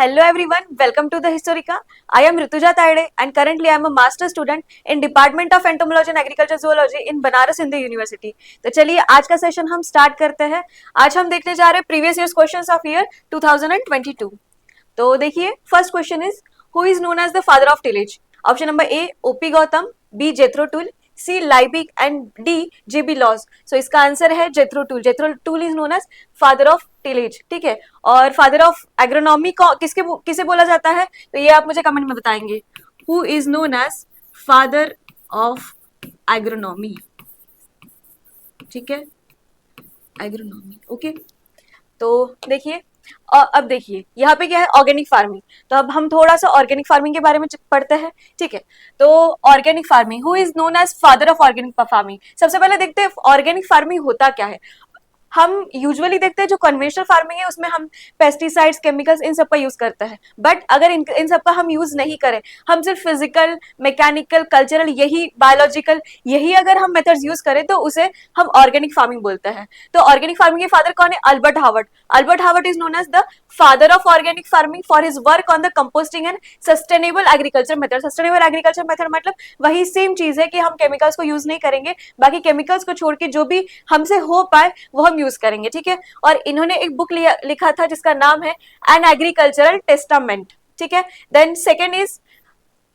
Hello everyone, welcome to the Historica. I am Rituja Taide and currently I am a master student in Department of Entomology and Agriculture Zoology in Banaras Hindu university. तो चलिए आज का session हम start करते हैं। आज हम देखने जा रहे हैं previous years questions of year 2022। तो देखिए first question is who is known as the father of tillage. Option number A OP Gautam, B Jethro Tull, C Liebig and D JB Lawes. So इसका आंसर है Jethro Tull. Jethro Tull is known as father of tillage, ठीक है। और father of agronomy को किसे बोला जाता है, तो ये आप मुझे कमेंट में बताएंगे। Who is known as father of agronomy, ठीक है, एग्रोनॉमी, ओके। तो देखिए अब देखिए यहाँ पे क्या है, ऑर्गेनिक फार्मिंग। तो अब हम थोड़ा सा ऑर्गेनिक फार्मिंग के बारे में पढ़ते हैं, ठीक है। तो organic farming, who is known as father of organic farming. सबसे पहले देखते हैं ऑर्गेनिक फार्मिंग होता क्या है। हम यूजुअली देखते हैं जो कन्वेंशनल फार्मिंग है उसमें हम पेस्टिसाइड्स, केमिकल्स इन सब का यूज करते हैं। बट अगर इन सब का हम यूज नहीं करें, हम सिर्फ फिजिकल, मैकेनिकल, कल्चरल, यही बायोलॉजिकल, यही अगर हम मेथड्स यूज करें तो उसे हम ऑर्गेनिक फार्मिंग बोलते हैं। तो ऑर्गेनिक फार्मिंग के फादर कौन है? Albert Howard. Albert Howard is known as the father of organic farming for his work on the composting and sustainable agriculture method. Sustainable agriculture method मतलब वही सेम चीज है कि हम केमिकल्स को यूज नहीं करेंगे, बाकी केमिकल्स को छोड़ के जो भी हमसे हो पाए वो हम यूज करेंगे, ठीक है। और इन्होंने एक बुक लिखा था जिसका नाम है एन एग्रीकल्चरल टेस्टामेंट, ठीक है। देन सेकेंड इज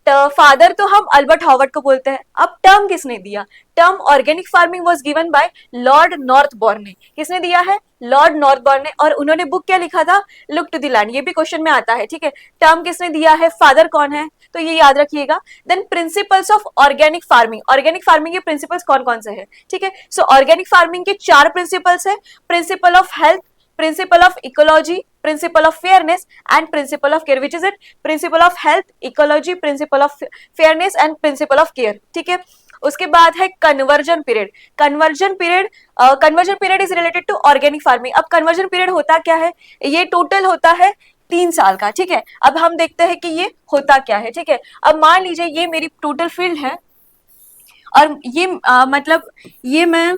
फादर, तो हम अल्बर्ट हावर्ड को बोलते हैं। अब टर्म किसने दिया? Term organic farming was given by Lord Northbourne ने। किसने दिया है? लॉर्ड नॉर्थबॉर्न ने। और उन्होंने बुक क्या लिखा था? Look to the land. ये भी क्वेश्चन में आता है, ठीक है। टर्म किसने दिया है, फादर कौन है, तो ये याद रखिएगा। Then principles of organic farming. Organic farming के प्रिंसिपल्स कौन कौन से है, ठीक है। सो ऑर्गेनिक फार्मिंग के 4 प्रिंसिपल्स है। Principle of health, principle of ecology, principle of fairness and principle of care, which is it? Principle of health, ecology, principle of fairness and principle of care, ठीक है। उसके बाद है conversion period. Conversion period is related to organic farming. अब conversion period होता क्या है? ये टोटल होता है 3 साल का, ठीक है। अब हम देखते हैं कि ये होता क्या है, ठीक है। अब मान लीजिए ये मेरी टोटल फील्ड है और ये मतलब ये मैं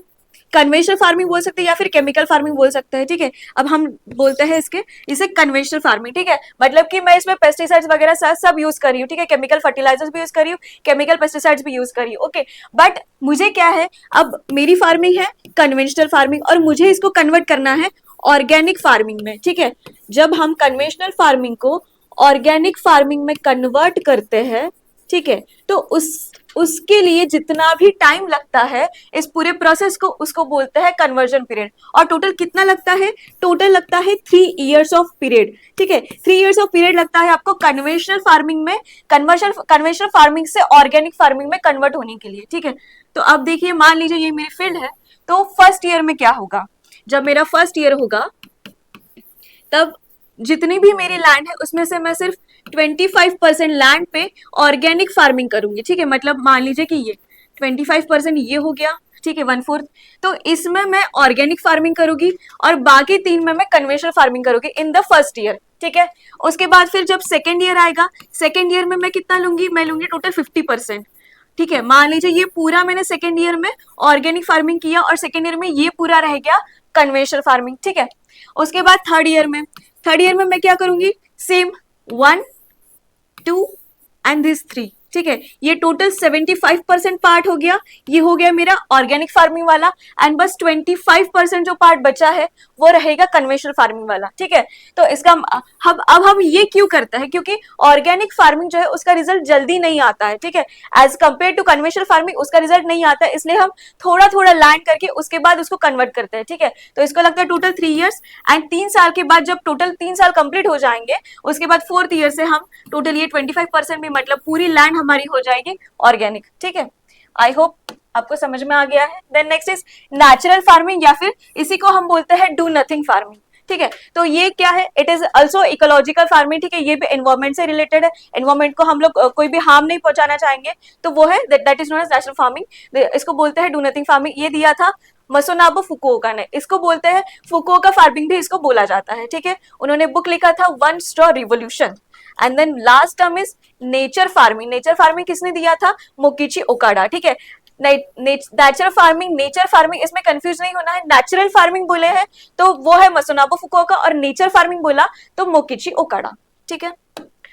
कन्वेंशनल फार्मिंग बोल सकते हैं या फिर केमिकल फार्मिंग बोल सकते हैं, ठीक है। अब हम बोलते हैं इसे कन्वेंशनल फार्मिंग, ठीक है। मतलब कि मैं इसमें पेस्टिसाइड्स वगैरह सब यूज कर रही हूँ, ठीक है। केमिकल फर्टिलाइजर्स भी यूज कर रही हूँ, केमिकल पेस्टिसाइड्स भी यूज कर रही हूँ, ओके। बट मुझे क्या है, अब मेरी फार्मिंग है कन्वेंशनल फार्मिंग और मुझे इसको कन्वर्ट करना है ऑर्गेनिक फार्मिंग में, ठीक है। जब हम कन्वेंशनल फार्मिंग को ऑर्गेनिक फार्मिंग में कन्वर्ट करते हैं, ठीक है, तो उसके लिए जितना भी टाइम लगता है इस पूरे प्रोसेस को, उसको बोलते हैं कन्वर्जन पीरियड। और टोटल कितना लगता है? टोटल लगता है 3 इयर्स ऑफ पीरियड, ठीक है। 3 इयर्स ऑफ पीरियड लगता है आपको कन्वेंशनल फार्मिंग में कन्वेंशनल फार्मिंग से ऑर्गेनिक फार्मिंग में कन्वर्ट होने के लिए, ठीक है। तो अब देखिए, मान लीजिए ये मेरी फील्ड है, तो फर्स्ट ईयर में क्या होगा? जब मेरा फर्स्ट ईयर होगा तब जितनी भी मेरी लैंड है उसमें से मैं सिर्फ 25% लैंड पे ऑर्गेनिक फार्मिंग करूंगी, ठीक है। मतलब मान लीजिए कि ये 25% ये हो गया, ठीक है, 1/4। तो इसमें मैं ऑर्गेनिक फार्मिंग करूंगी और बाकी 3 में मैं कन्वेंशनल फार्मिंग करूंगी इन द फर्स्ट ईयर, ठीक है। उसके बाद फिर जब सेकेंड ईयर आएगा, सेकेंड ईयर में मैं कितना लूंगी? मैं लूंगी टोटल 50%, ठीक है। मान लीजिए ये पूरा मैंने सेकेंड ईयर में ऑर्गेनिक फार्मिंग किया और सेकेंड ईयर में ये पूरा रह गया कन्वेंशनल फार्मिंग, ठीक है। उसके बाद थर्ड ईयर में मैं क्या करूंगी? सेम 1, 2 एंड दिस 3, ठीक है। ये टोटल 75% पार्ट हो गया, ये हो गया मेरा ऑर्गेनिक फार्मिंग वाला। एंड बस 25% जो पार्ट बचा है वो रहेगा कन्वेंशनल फार्मिंग वाला, ठीक है। तो इसका अब हम ये क्यों करते हैं? क्योंकि ऑर्गेनिक फार्मिंग जो है उसका रिजल्ट जल्दी नहीं आता है, ठीक है। As compare to conventional farming उसका रिजल्ट नहीं आता है, इसलिए हम थोड़ा थोड़ा लैंड करके उसके बाद उसको कन्वर्ट करते हैं, ठीक है। तो इसको लगता है टोटल 3 ईयर्स। एंड 3 साल के बाद जब टोटल 3 साल कंप्लीट हो जाएंगे, उसके बाद 4th ईयर से हम टोटल ये 25% भी, मतलब पूरी लैंड हमारी हो जाएगी ऑर्गेनिक, ठीक है। आई होप आपको समझ में आ गया है। Then next is natural farming या फिर इसी को हम बोलते हैं डू नथिंग फार्मिंग, ठीक है। तो ये क्या है? It is also ecological farming, ठीक है। ये भी एनवायरमेंट से रिलेटेड है, एनवायरमेंट को हम लोग कोई भी हार्म नहीं पहुंचाना चाहेंगे, तो वो है that is known as natural farming. इसको बोलते हैं डू नथिंग फार्मिंग। ये दिया था मसोनाबो फुकुओका ने। इसको बोलते हैं फुकुओका फार्मिंग भी इसको बोला जाता है, ठीक है। उन्होंने बुक लिखा था one straw revolution. And then last term is nature farming. Nature farming किसने दिया था? मोकिची ओकाडा, ठीक है। नेचुरल फार्मिंग, नेचर फार्मिंग, इसमें कंफ्यूज नहीं होना है। नेचुरल फार्मिंग बोले हैं तो वो है मसुनाबो फुकुओका और नेचर फार्मिंग बोला तो मोकिची ओकाडा, ठीक है।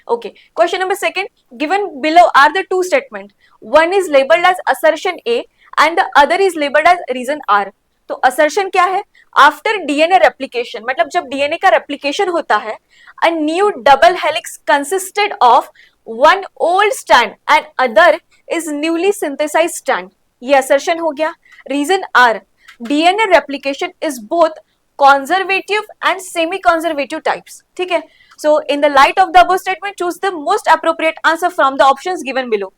Okay, question number second, given below are the two statement, one is labeled as assertion A and the other is labeled as reason R. तो assertion क्या है? After DNA replication, मतलब जब DNA का replication होता है, a new double helix consisted of one old strand and other is newly synthesized strand. ये assertion हो गया. Reason R, DNA replication is both conservative and semi-conservative types. ठीक है. So in the light of the above statement, choose the most appropriate answer from the options given below.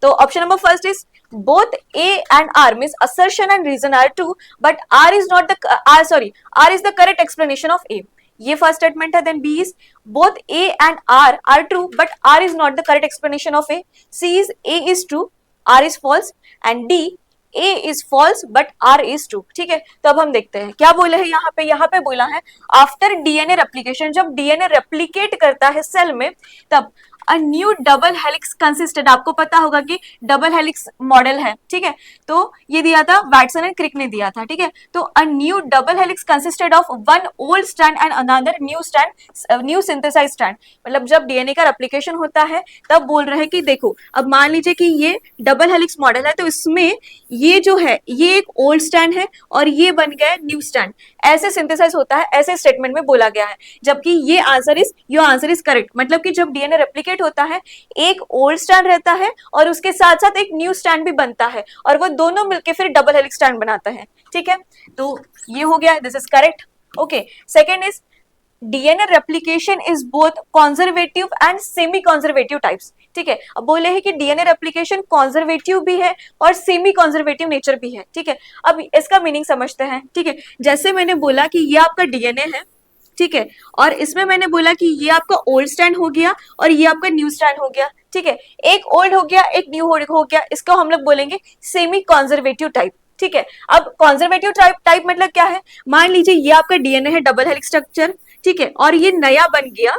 So option number first is both A and R, means assertion and reason are true, but R is not the R is the correct explanation of A. ये first statement है. Then B is both A and R are true, but R is not the correct explanation of A. C is A is true, R is false, and D A is false but R is true. ठीक है, तो अब हम देखते हैं क्या बोले हैं यहाँ पे बोला है आफ्टर डीएनए रेप्लिकेशन, जब डीएनए रेप्लिकेट करता है सेल में तब अ न्यू डबल हेलिक्स कंसिस्टेड, आपको पता होगा कि डबल हेलिक्स मॉडल है, ठीक है, तो ये दिया था वाटसन एंड क्रिक ने दिया था, ठीक है, तो a new double helix consisted of one old strand and another new synthesized strand, मतलब जब डीएनए का रेप्लिकेशन होता है तब बोल रहे हैं कि देखो अब मान लीजिए कि ये डबल हेलिक्स मॉडल है, तो इसमें ये जो है ये एक ओल्ड स्ट्रैंड है और ये बन गया न्यू स्ट्रैंड, ऐसे सिंथेसाइज होता है, ऐसे स्टेटमेंट में बोला गया है, जबकि ये योर आंसर इज करेक्ट, मतलब कि जब डीएनए रेप्लिकेट होता है एक ओल्ड स्ट्रैंड रहता है और उसके साथ साथ एक न्यू स्ट्रैंड भी बनता है और वो दोनों मिलके फिर डबल हेलिक्स स्ट्रैंड बनाता है, ठीक है, तो ये हो गया, this is correct. Okay, second is DNA replication is both conservative and semi conservative types, ठीक है, अब बोले हैं कि डीएनए रेप्लिकेशन कंजर्वेटिव भी है और सेमी कंजर्वेटिव नेचर भी है, ठीक है, अब इसका मीनिंग समझते हैं, ठीक है, जैसे मैंने बोला कि ये आपका डीएनए है, ठीक है, और इसमें मैंने बोला कि ये आपका ओल्ड स्ट्रैंड हो गया और ये आपका न्यू स्ट्रैंड हो गया, ठीक है, एक ओल्ड हो गया एक न्यू हो गया, इसको हम लोग बोलेंगे सेमी कंजर्वेटिव टाइप, ठीक है. अब कंजर्वेटिव टाइप मतलब क्या है, मान लीजिए ये आपका डीएनए है डबल हेलिक्स स्ट्रक्चर, ठीक है, और ये नया बन गया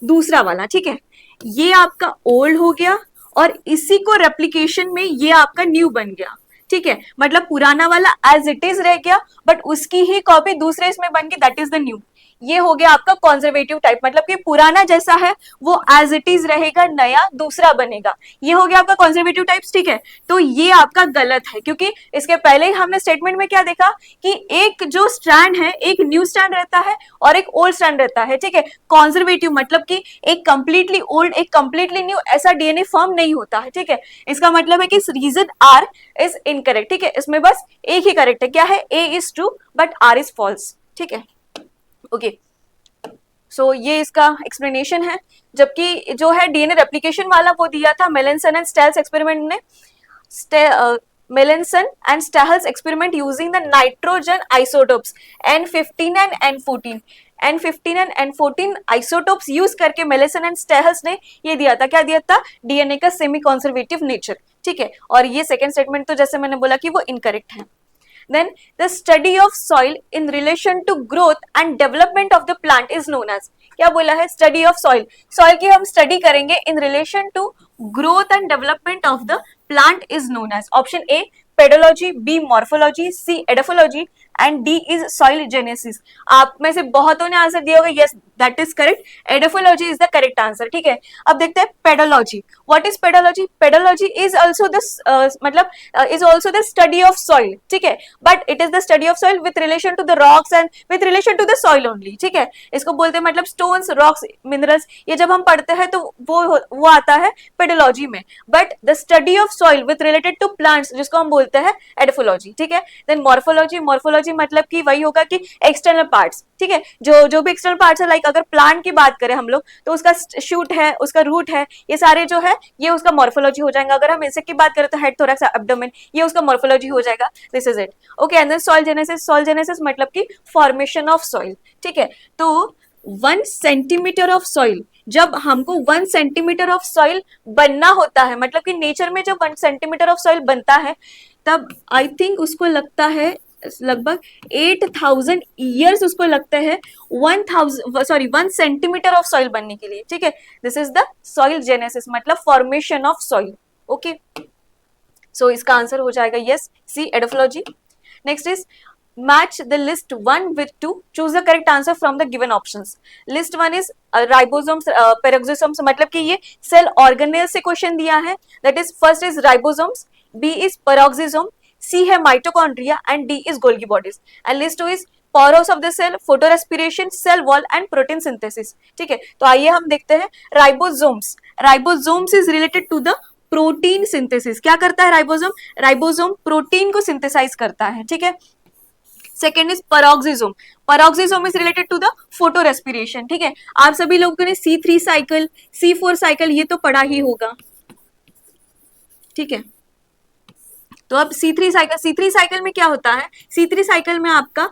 दूसरा वाला, ठीक है, ये आपका ओल्ड हो गया और इसी को रेप्लिकेशन में ये आपका न्यू बन गया, ठीक है, मतलब पुराना वाला एज इट इज रह गया बट उसकी ही कॉपी दूसरे इसमें बन गई, दैट इज द न्यू. ये हो गया आपका कंजर्वेटिव टाइप, मतलब कि पुराना जैसा है वो एज इट इज रहेगा, नया दूसरा बनेगा, ये हो गया आपका कंजर्वेटिव टाइप्स, ठीक है, तो ये आपका गलत है क्योंकि इसके पहले ही हमने स्टेटमेंट में क्या देखा कि एक जो स्ट्रैंड है एक न्यू स्ट्रैंड रहता है और एक ओल्ड स्ट्रैंड रहता है, ठीक है, कंजर्वेटिव मतलब कि एक कंप्लीटली ओल्ड एक कंप्लीटली न्यू ऐसा डीएनए फॉर्म नहीं होता है, ठीक है, इसका मतलब है कि रीजन आर इज इनकरेक्ट, ठीक है, इसमें बस एक ही करेक्ट है, क्या है, A is true but R is false, ठीक है. ओके, सो ये इसका एक्सप्लेनेशन है, जबकि जो है डीएनए रेप्लिकेशन वाला वो दिया था मेलेंसन एंड स्टेल्स एक्सपेरिमेंट ने, Meselson and Stahl's experiment using the nitrogen isotopes N15 and N14 and N14 isotopes use करके मेलेंसन एंड स्टेल्स ने ये दिया था, क्या दिया था, डीएनए का सेमी कंजर्वेटिव नेचर, ठीक है, और ये सेकंड स्टेटमेंट तो जैसे मैंने बोला कि वो इनकरेक्ट है. Then the study of soil in relation to growth and development of the plant is known as, क्या बोला है, study of soil की हम study करेंगे in relation to growth and development of the plant is known as option A pedology, B morphology, C edaphology and D is soil genesis. आप में से बहुतों ने आंसर दिया होगा, yes that is correct, edaphology is the correct answer, ठीक है. अब देखते हैं pedology. What is pedology? Pedology is also the मतलब is also the study of soil, ठीक है, but it is the study of soil with relation to the rocks and with relation to the soil only, ठीक है, इसको बोलते हैं मतलब stones, rocks, minerals, ये जब हम पढ़ते हैं तो वो आता है pedology में, but the study of soil with related to plants जिसको हम बोलते हैं edaphology, ठीक है. Then morphology मतलब कि वही होगा कि एक्सटर्नल पार्ट्स, ठीक है, जो भी एक्सटर्नल पार्ट्स है, लाइक अगर प्लांट की बात करें हम लोग तो उसका शूट है, उसका रूट है, ये सारे जो है ये उसका मॉर्फोलॉजी हो जाएगा. अगर हम इंसेक्ट की बात करें तो हेड, थोरैक्स, एब्डोमेन, ये उसका मॉर्फोलॉजी हो जाएगा. This is it. Okay, and then soil genesis मतलब कि फॉर्मेशन ऑफ सॉइल, ठीक है, तो 1 सेंटीमीटर ऑफ सॉइल, जब हमको 1 सेंटीमीटर ऑफ सॉइल बनना होता है, मतलब कि नेचर में जब 1 सेंटीमीटर ऑफ सॉइल बनता है तब आई थिंक उसको लगता है लगभग 8000 ईयर्स उसको लगता है 1 सेंटीमीटर ऑफ सॉइल बनने के लिए, ठीक है. This is the soil genesis मतलब formation of soil. Okay, so इसका आंसर हो जाएगा yes, C edaphology. Next is match the list 1 with 2, choose the correct answer from the given options. list 1 is ribosomes, peroxisomes, मतलब कि ये cell organelle से question दिया है. that is first is ribosomes, B is peroxisome, C है mitochondria and D is Golgi bodies. and list 2 is process of the cell, photorespiration, cell wall and protein synthesis. ठीक है, तो आइए हम देखते हैं ribosomes. Ribosomes is related to the protein synthesis. क्या करता है राइबोसोम? राइबोसोम प्रोटीन को सिंथेसाइज करता है. ठीक है. Second is peroxisome. Peroxisome is related to the photorespiration. ठीक है, आप सभी लोगों ने C3 साइकिल, C4 साइकिल ये तो पढ़ा ही होगा. ठीक है, तो अब C3 साइकिल में क्या होता है? C3 साइकिल में आपका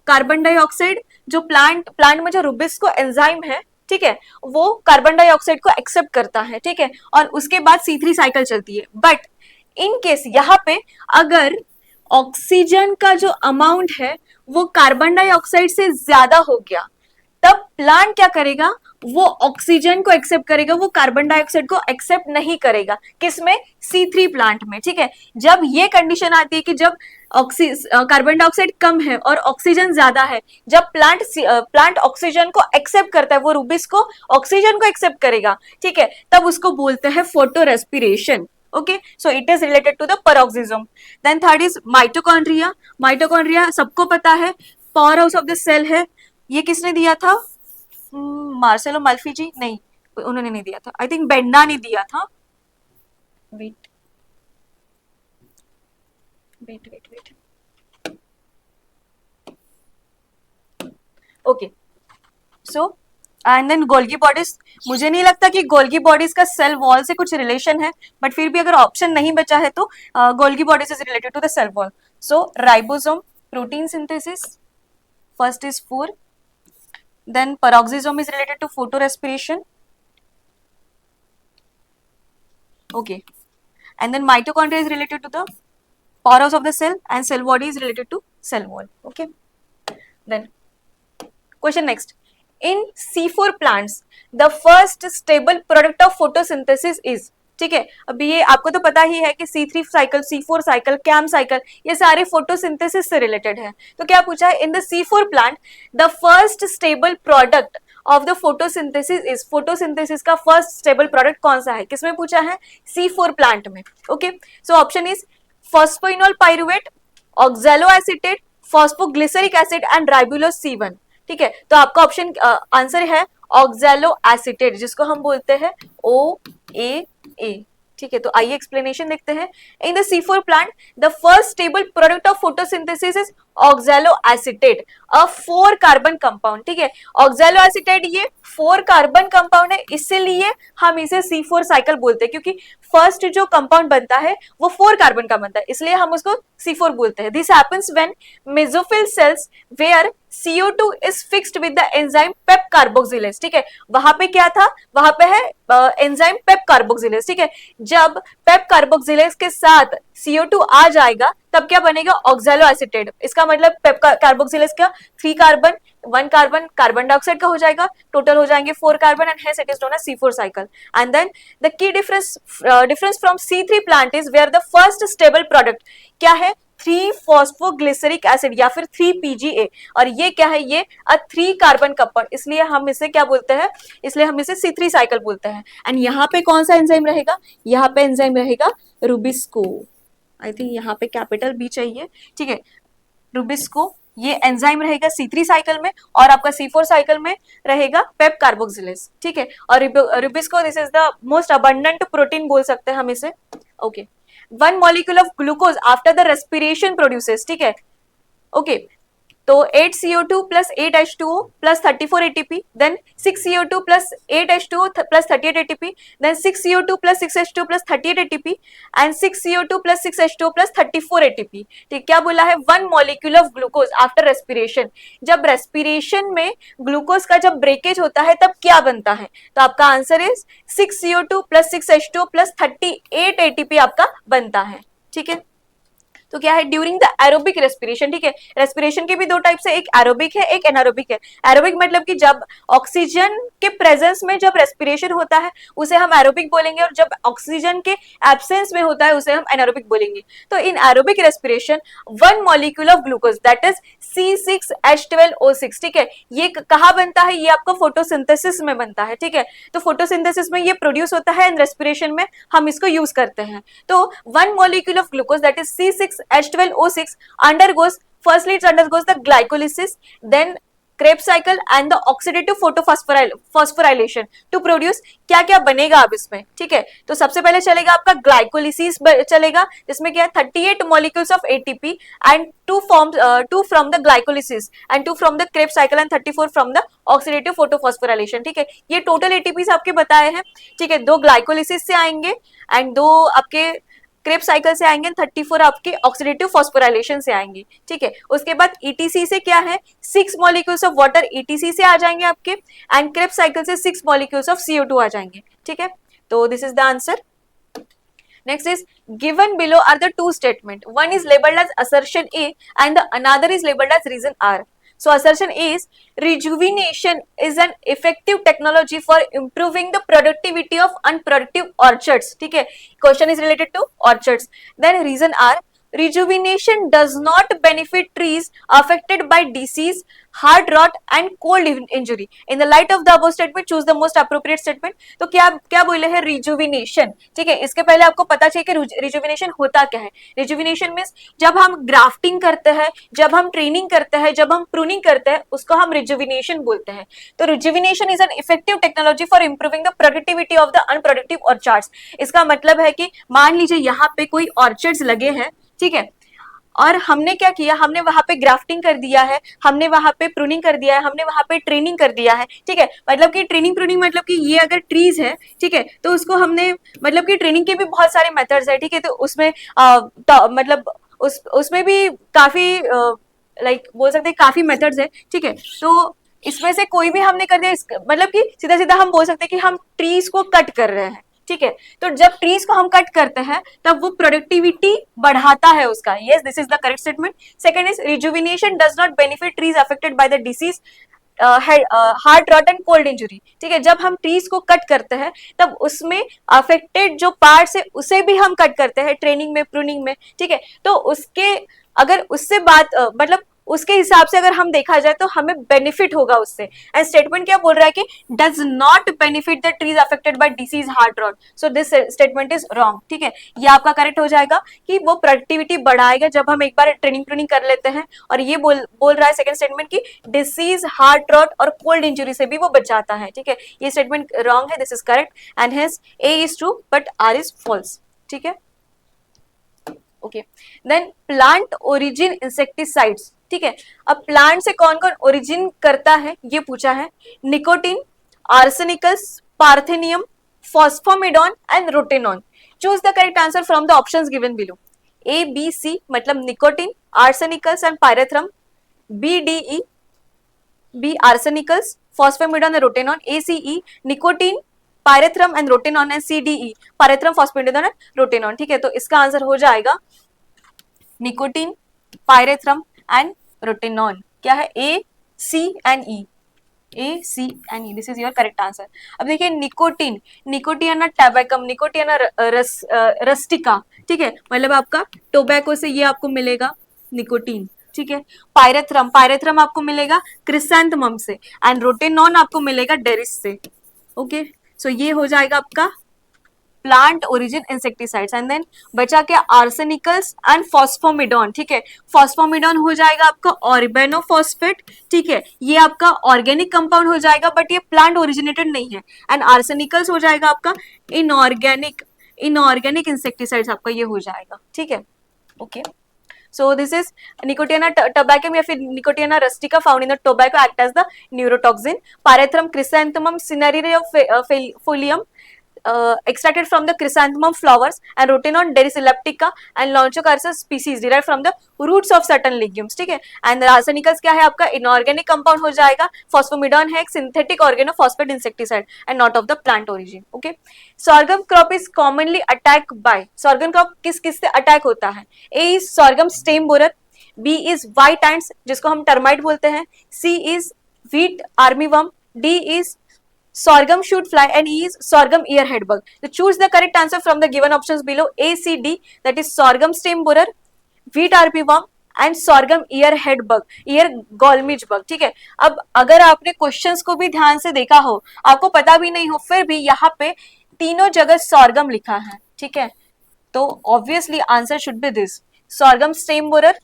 कार्बन डाइऑक्साइड जो प्लांट में जो रुबिस्को एंजाइम है, ठीक है, वो कार्बन डाइऑक्साइड को एक्सेप्ट करता है. ठीक है, और उसके बाद C3 साइकिल चलती है. बट इन केस यहाँ पे अगर ऑक्सीजन का जो अमाउंट है वो कार्बन डाइऑक्साइड से ज्यादा हो गया, तब प्लांट क्या करेगा? वो ऑक्सीजन को एक्सेप्ट करेगा, वो कार्बन डाइऑक्साइड को एक्सेप्ट नहीं करेगा. किसमें? C3 प्लांट में. ठीक है, जब ये कंडीशन आती है कि जब कार्बन डाइऑक्साइड कम है और ऑक्सीजन ज्यादा है, जब प्लांट ऑक्सीजन को एक्सेप्ट करता है, वो रूबिस को ऑक्सीजन को एक्सेप्ट करेगा. ठीक है, तब उसको बोलते हैं photorespiration. Okay, so it is related to the peroxisome. Then third is mitochondria. Mitochondria सबको पता है, power house of the cell है. ये किसने दिया था? मार्सेलो मल्फी नहीं, उन्होंने नहीं दिया था. आई थिंक बेंडा ने दिया था. Wait wait wait wait okay, so and then Golgi bodies. मुझे नहीं लगता कि गोल्गी बॉडीज का सेल वॉल से कुछ रिलेशन है, बट फिर भी अगर ऑप्शन नहीं बचा है तो Golgi bodies is related to the cell wall. So ribosome, protein synthesis, first is 4. Then peroxisome is related to photorespiration. Okay. And then mitochondria is related to the poros of the cell and cell body is related to cell wall. Okay. Then question next. In C4 plants, the first stable product of photosynthesis is. ठीक है, अभी ये आपको तो पता ही है कि C3 cycle, C4 cycle, cam cycle, ये सारे फोटोसिंथेसिस से रिलेटेड है. तो क्या पूछा है? In the C4 plant the first stable product of the photosynthesis is. Photosynthesis का फर्स्ट स्टेबल प्रोडक्ट कौन सा है? किसमें पूछा है? C4 प्लांट में. Okay, so option is phosphoenolpyruvate, oxaloacetate, phosphoglyceric acid and ribulose C1. ठीक है, तो आपका ऑप्शन आंसर है ऑक्सैलो एसीटेट, जिसको हम बोलते हैं OAA. ठीक है, तो आइए एक्सप्लेनेशन देखते हैं. इन the C4 plant the first stable product of photosynthesis is oxalo acetate, a 4 carbon compound. ठीक है, ऑक्सैलो एसीटेट ये 4 कार्बन कंपाउंड है, इसलिए हम इसे C4 साइकिल बोलते हैं, क्योंकि फर्स्ट जो कंपाउंड बनता है वो 4 कार्बन का बनता है, इसलिए हम उसको C4 बोलते हैं. This happens when mesophyll cells where CO2 is fixed with the enzyme PEP carboxylase. ठीक है, वहां पे क्या था? वहां पे है एंजाइम PEP carboxylase. ठीक है, जब PEP carboxylase के साथ CO2 आ जाएगा तब क्या बनेगा? Oxalo acetate. इसका मतलब PEP carboxylase का 3 कार्बन 1 कार्बन कार्बन डाइऑक्साइड का हो जाएगा, टोटल हो जाएंगे 4 carbon and hence it is known as C4 cycle. And then the key difference from C3 plant is where the first stable product क्या है? 3 फॉस्फोग्लिसरिक एसिड या फिर 3 PGA. और ये क्या है? ये 3 कार्बन कंपाउंड, इसलिए हम इसे क्या बोलते हैं? इसलिए हम इसे C3 साइकिल बोलते हैं. एंड यहाँ पे कौन सा एंजाइम रहेगा? यहाँ पे एंजाइम रहेगा रुबिस्को. आई थिंक यहाँ पे कैपिटल B चाहिए. ठीक है, रुबिस्को ये एंजाइम रहेगा C3 साइकिल में, और आपका C4 साइकिल में रहेगा पेप कार्बोक्सिलेज. ठीक है, और Rubisco this is the most abundant protein बोल सकते हैं हम इसे. Okay, 1 molecule of glucose after the respiration produces. ठीक है, ओके, तो 8 CO2 plus 8 H2O plus 34 ATP, then 6 CO2 plus 8 H2O plus 38 ATP, then 6 CO2 plus 6 H2O plus 38 ATP and 6 CO2 plus 6 H2O plus 34 ATP. ठीक, क्या बोला है? 1 molecule of glucose after respiration. जब respiration में glucose का जब breakage होता है तब क्या बनता है? तो आपका answer is 6 CO2 plus 6 H2O plus 38 ATP आपका बनता है. ठीक है, तो क्या है, ड्यूरिंग द एरोबिक रेस्पिरेशन, ठीक है, रेस्पिरेशन के भी दो टाइप्स है, एक एरोबिक है एक एनारोबिक है। एरोबिक मतलब कि जब ऑक्सीजन के प्रेजेंस में जब रेस्पिरेशन होता है उसे हम एरोबिक बोलेंगे, और जब ऑक्सीजन के एब्सेंस में होता है उसे हम एनारोबिक बोलेंगे। तो in aerobic respiration one molecule of glucose that is C6H12O6, ठीक है, ये कहाँ बनता है, ये आपको फोटोसिंथेसिस में बनता है, ठीक है, तो फोटोसिंथेसिस में ये प्रोड्यूस होता है एंड रेस्पिरेशन में हम इसको यूज करते हैं। तो one molecule of glucose that is C6H12O6 undergoes, firstly it undergoes the glycolysis, then Krebs cycle and the oxidative phosphorylation to produce, क्या क्या बनेगा अब इसमें, ठीक है, तो सबसे पहले चलेगा आपका ग्लाइकोलिसिस चलेगा, जिसमें क्या है 38 molecules of ATP and 2 from the glycolysis and 2 from the Krebs cycle and 34 from the oxidative phosphorylation, ठीक है, ये टोटल ATPs आपके बताए हैं, ठीक है, 2 ग्लाइकोलिसिस से आएंगे एंड 2 आपके क्रेब साइकिल से आएंगे, 34 आपके ऑक्सीडेटिव फॉस्फोराइलेशन से आएंगे, ठीक है, उसके बाद ईटीसी से क्या है 6 मॉलिक्यूल्स ऑफ वाटर ईटीसी से आ जाएंगे आपके, एंड क्रेब साइकिल से 6 मॉलिक्यूल्स ऑफ CO2 आ जाएंगे, ठीक है, तो this is the answer. Next is given below are the two statement. One is labeled as assertion A and the another is labeled as reason R. So assertion A is rejuvenation is an effective technology for improving the productivity of unproductive orchards. ठीक है, question is related to orchards. Then reason R, rejuvenation does not benefit trees affected by disease, heart rot and cold injury. In the light of the above statement, choose the most appropriate statement. तो क्या क्या बोले हैं rejuvenation, ठीक है, इसके पहले आपको पता चाहिए कि रिजुविनेशन होता क्या है। रिजुविनेशन मीन्स जब हम ग्राफ्टिंग करते हैं, जब हम ट्रेनिंग करते हैं, जब हम प्रूनिंग करते हैं, उसको हम रिजुविनेशन बोलते हैं। तो rejuvenation is an effective technology for improving the productivity of the unproductive ऑर्चार्ड्स। इसका मतलब है कि मान लीजिए यहाँ पे कोई ऑर्चर्ड्स लगे हैं, ठीक है, और हमने क्या किया, हमने वहां पे ग्राफ्टिंग कर दिया है, हमने वहां पे प्रूनिंग कर दिया है, हमने वहां पे ट्रेनिंग कर दिया है, ठीक है, मतलब कि ट्रेनिंग प्रूनिंग मतलब कि ये अगर ट्रीज है, ठीक है, तो उसको हमने मतलब कि ट्रेनिंग के भी बहुत सारे मेथड्स है, ठीक है, तो उसमें मतलब उसमें भी काफी लाइक बोल सकते हैं काफी मेथड्स है, ठीक है, तो इसमें से कोई भी हमने कर दिया, मतलब कि सीधा सीधा हम बोल सकते हैं कि हम ट्रीज को कट कर रहे हैं, ठीक है, तो जब ट्रीज को हम कट करते हैं तब वो प्रोडक्टिविटी बढ़ाता है उसका। Yes, this is the correct statement. Second is rejuvenation does not benefit trees affected by the disease, heart rot and cold injury, ठीक है, जब हम ट्रीज को कट करते हैं तब उसमें अफेक्टेड जो पार्ट्स है उसे भी हम कट करते हैं ट्रेनिंग में, प्रूनिंग में, ठीक है, तो उसके अगर उससे बात मतलब उसके हिसाब से अगर हम देखा जाए तो हमें बेनिफिट होगा उससे। एंड स्टेटमेंट क्या बोल रहा है कि does not benefit the trees affected by disease heart rot, so this statement is wrong, ठीक है, ये आपका करेक्ट हो जाएगा कि वो प्रोडक्टिविटी बढ़ाएगा जब हम एक बार ट्रेनिंग ट्रेनिंग कर लेते हैं, और ये बोल रहा है सेकंड स्टेटमेंट की डिसीज हार्ट रॉट और कोल्ड इंजुरी से भी वो बचाता है, ठीक है, ये स्टेटमेंट रॉन्ग है, this is correct and hence A is true but R is false, ठीक है, okay. Then plant origin insecticides, ठीक है, अब प्लांट से कौन कौन ओरिजिन करता है ये पूछा है, nicotine, arsenicals, parthenium, phosphamidon and rotenone. Choose the correct answer from the options given below. A B C मतलब nicotine, arsenicals and pyrethrum, B D E, B arsenicals, phosphamidon and rotenone, A C E nicotine, pyrethrum and rotenone and C D E pyrethrum, phosphamidon and rotenone, ठीक है, तो इसका आंसर हो जाएगा nicotine, pyrethrum and rotenone. क्या है, A C and E, A C and E, this is your correct answer. अब देखिए nicotine, Nicotiana tabacum, Nicotiana rustica, ठीक है, मतलब आपका टोबैको से ये आपको मिलेगा निकोटिन, ठीक है, पायरेथ्रम, पायरेथ्रम आपको मिलेगा क्रिसैंथेमम से, एंड रोटेनॉन आपको मिलेगा डेरिस से, ओके, सो ये हो जाएगा आपका plant origin insecticides. And then बचा क्या, आर्सेनिकल्स एंड फॉस्फोमिडॉन, ठीक है, फॉस्फोमिडॉन हो जाएगा आपका ऑर्गेनोफॉस्फेट, ठीक है, ये आपका ऑर्गेनिक कंपाउंड हो जाएगा बट ये प्लांट ओरिजिनेटेड नहीं है, एंड आर्सेनिकल्स हो जाएगा आपका इनऑर्गेनिक इंसेक्टिसाइड्स आपका ये हो जाएगा, ठीक है, okay. So this is Nicotiana tabacum या फिर Nicotiana rustica found in the tobacco act as the neurotoxin. Pyrethrum chrysanthemum cinerea folium extracted from the chrysanthemum flowers and Rotenone derisileptica and Launchocarsus species derived from the roots of certain legumes. ठीक है, and रासायनिकल्स क्या है आपका, inorganic compound हो जाएगा. Phosphamidon है एक synthetic organophosphate insecticide and not of the plant origin. Okay, sorghum crop is commonly attack by, sorghum crop किस किस से अटैक होता है? A is sorghum stem borer, B is white ants जिसको हम टर्माइट बोलते हैं, C is wheat armyworm, D is sorghum shoot fly, and E is sorghum earhead bug. So choose the correct answer from the given options below, A, C, D, that is sorghum stem borer, wheat armyworm and sorghum earhead bug, ear gallmage bug. ठीक है, अब अगर आपने questions को भी ध्यान से देखा हो, आपको पता भी नहीं हो, फिर भी यहाँ पे तीनों जगह sorghum लिखा है. ठीक है, तो obviously answer should be this, sorghum stem borer,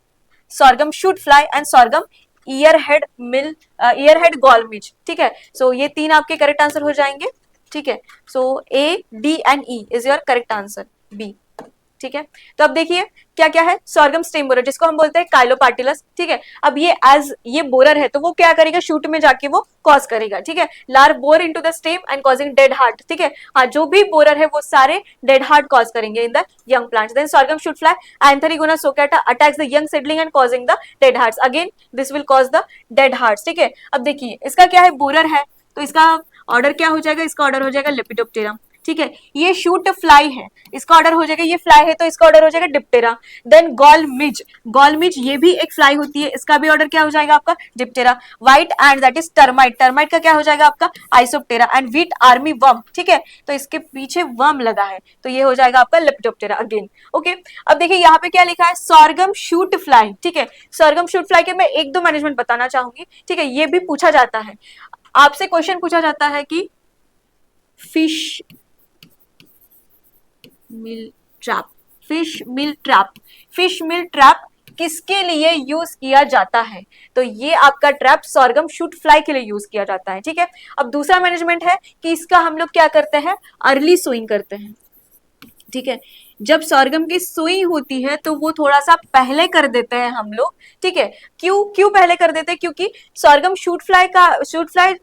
sorghum shoot fly and sorghum ear head gall midge. ठीक है, सो ये तीन आपके करेक्ट आंसर हो जाएंगे. ठीक है, so A, D and E is your correct answer, B. ठीक है, तो अब देखिए क्या क्या है, सॉर्गम स्टेम बोरर जिसको हम बोलते हैं काइलोपार्टिलस. ठीक है, अब ये एज ये बोरर है तो वो क्या करेगा, शूट में जाके वो कॉज करेगा. ठीक है, larvae bore into the stem and causing dead heart. ठीक है, हाँ जो भी बोरर है वो सारे डेड हार्ट कॉज करेंगे in the young plants. Then sorghum shoot fly Atherigona soccata attacks the young seedling and causing the dead hearts. Again this will cause the dead hearts. ठीक है, अब देखिए इसका क्या है, बोरर है तो इसका ऑर्डर क्या हो जाएगा, इसका ऑर्डर हो जाएगा लेपिडोप्टेरा. ठीक है, ये शूट फ्लाई है, इसका ऑर्डर हो जाएगा, ये फ्लाई है तो इसका ऑर्डर हो जाएगा डिप्टेरा. देन गॉलमिज, गॉलमिज ये भी एक फ्लाई होती है, इसका भी ऑर्डर क्या हो जाएगा आपका, Diptera. White and that is termite, termite का क्या हो जाएगा आपका, Isoptera. And wheat army worm, ठीक है, तो इसके पीछे वर्म लगा है तो ये हो जाएगा आपका लेपिडोप्टेरा अगेन. ओके, अब देखिए यहाँ पे क्या लिखा है, सॉर्गम शूट फ्लाई. ठीक है, सॉर्गम शूट फ्लाई के मैं एक दो मैनेजमेंट बताना चाहूंगी. ठीक है, ये भी पूछा जाता है, आपसे क्वेश्चन पूछा जाता है कि फिश मिल ट्रैप, फिश मिल ट्रैप, फिश मिल ट्रैप किसके लिए यूज किया जाता है, तो ये आपका ट्रैप सॉर्गम शूट फ्लाई के लिए यूज किया जाता है. ठीक है, अब दूसरा मैनेजमेंट है कि इसका हम लोग क्या करते हैं, अर्ली सोइंग करते हैं. ठीक है, जब सॉर्गम की सुई होती है तो वो थोड़ा सा पहले कर देते हैं हम लोग. ठीक है, क्यों क्यों पहले कर देते हैं, क्योंकि सॉर्गम शूट फ्लाई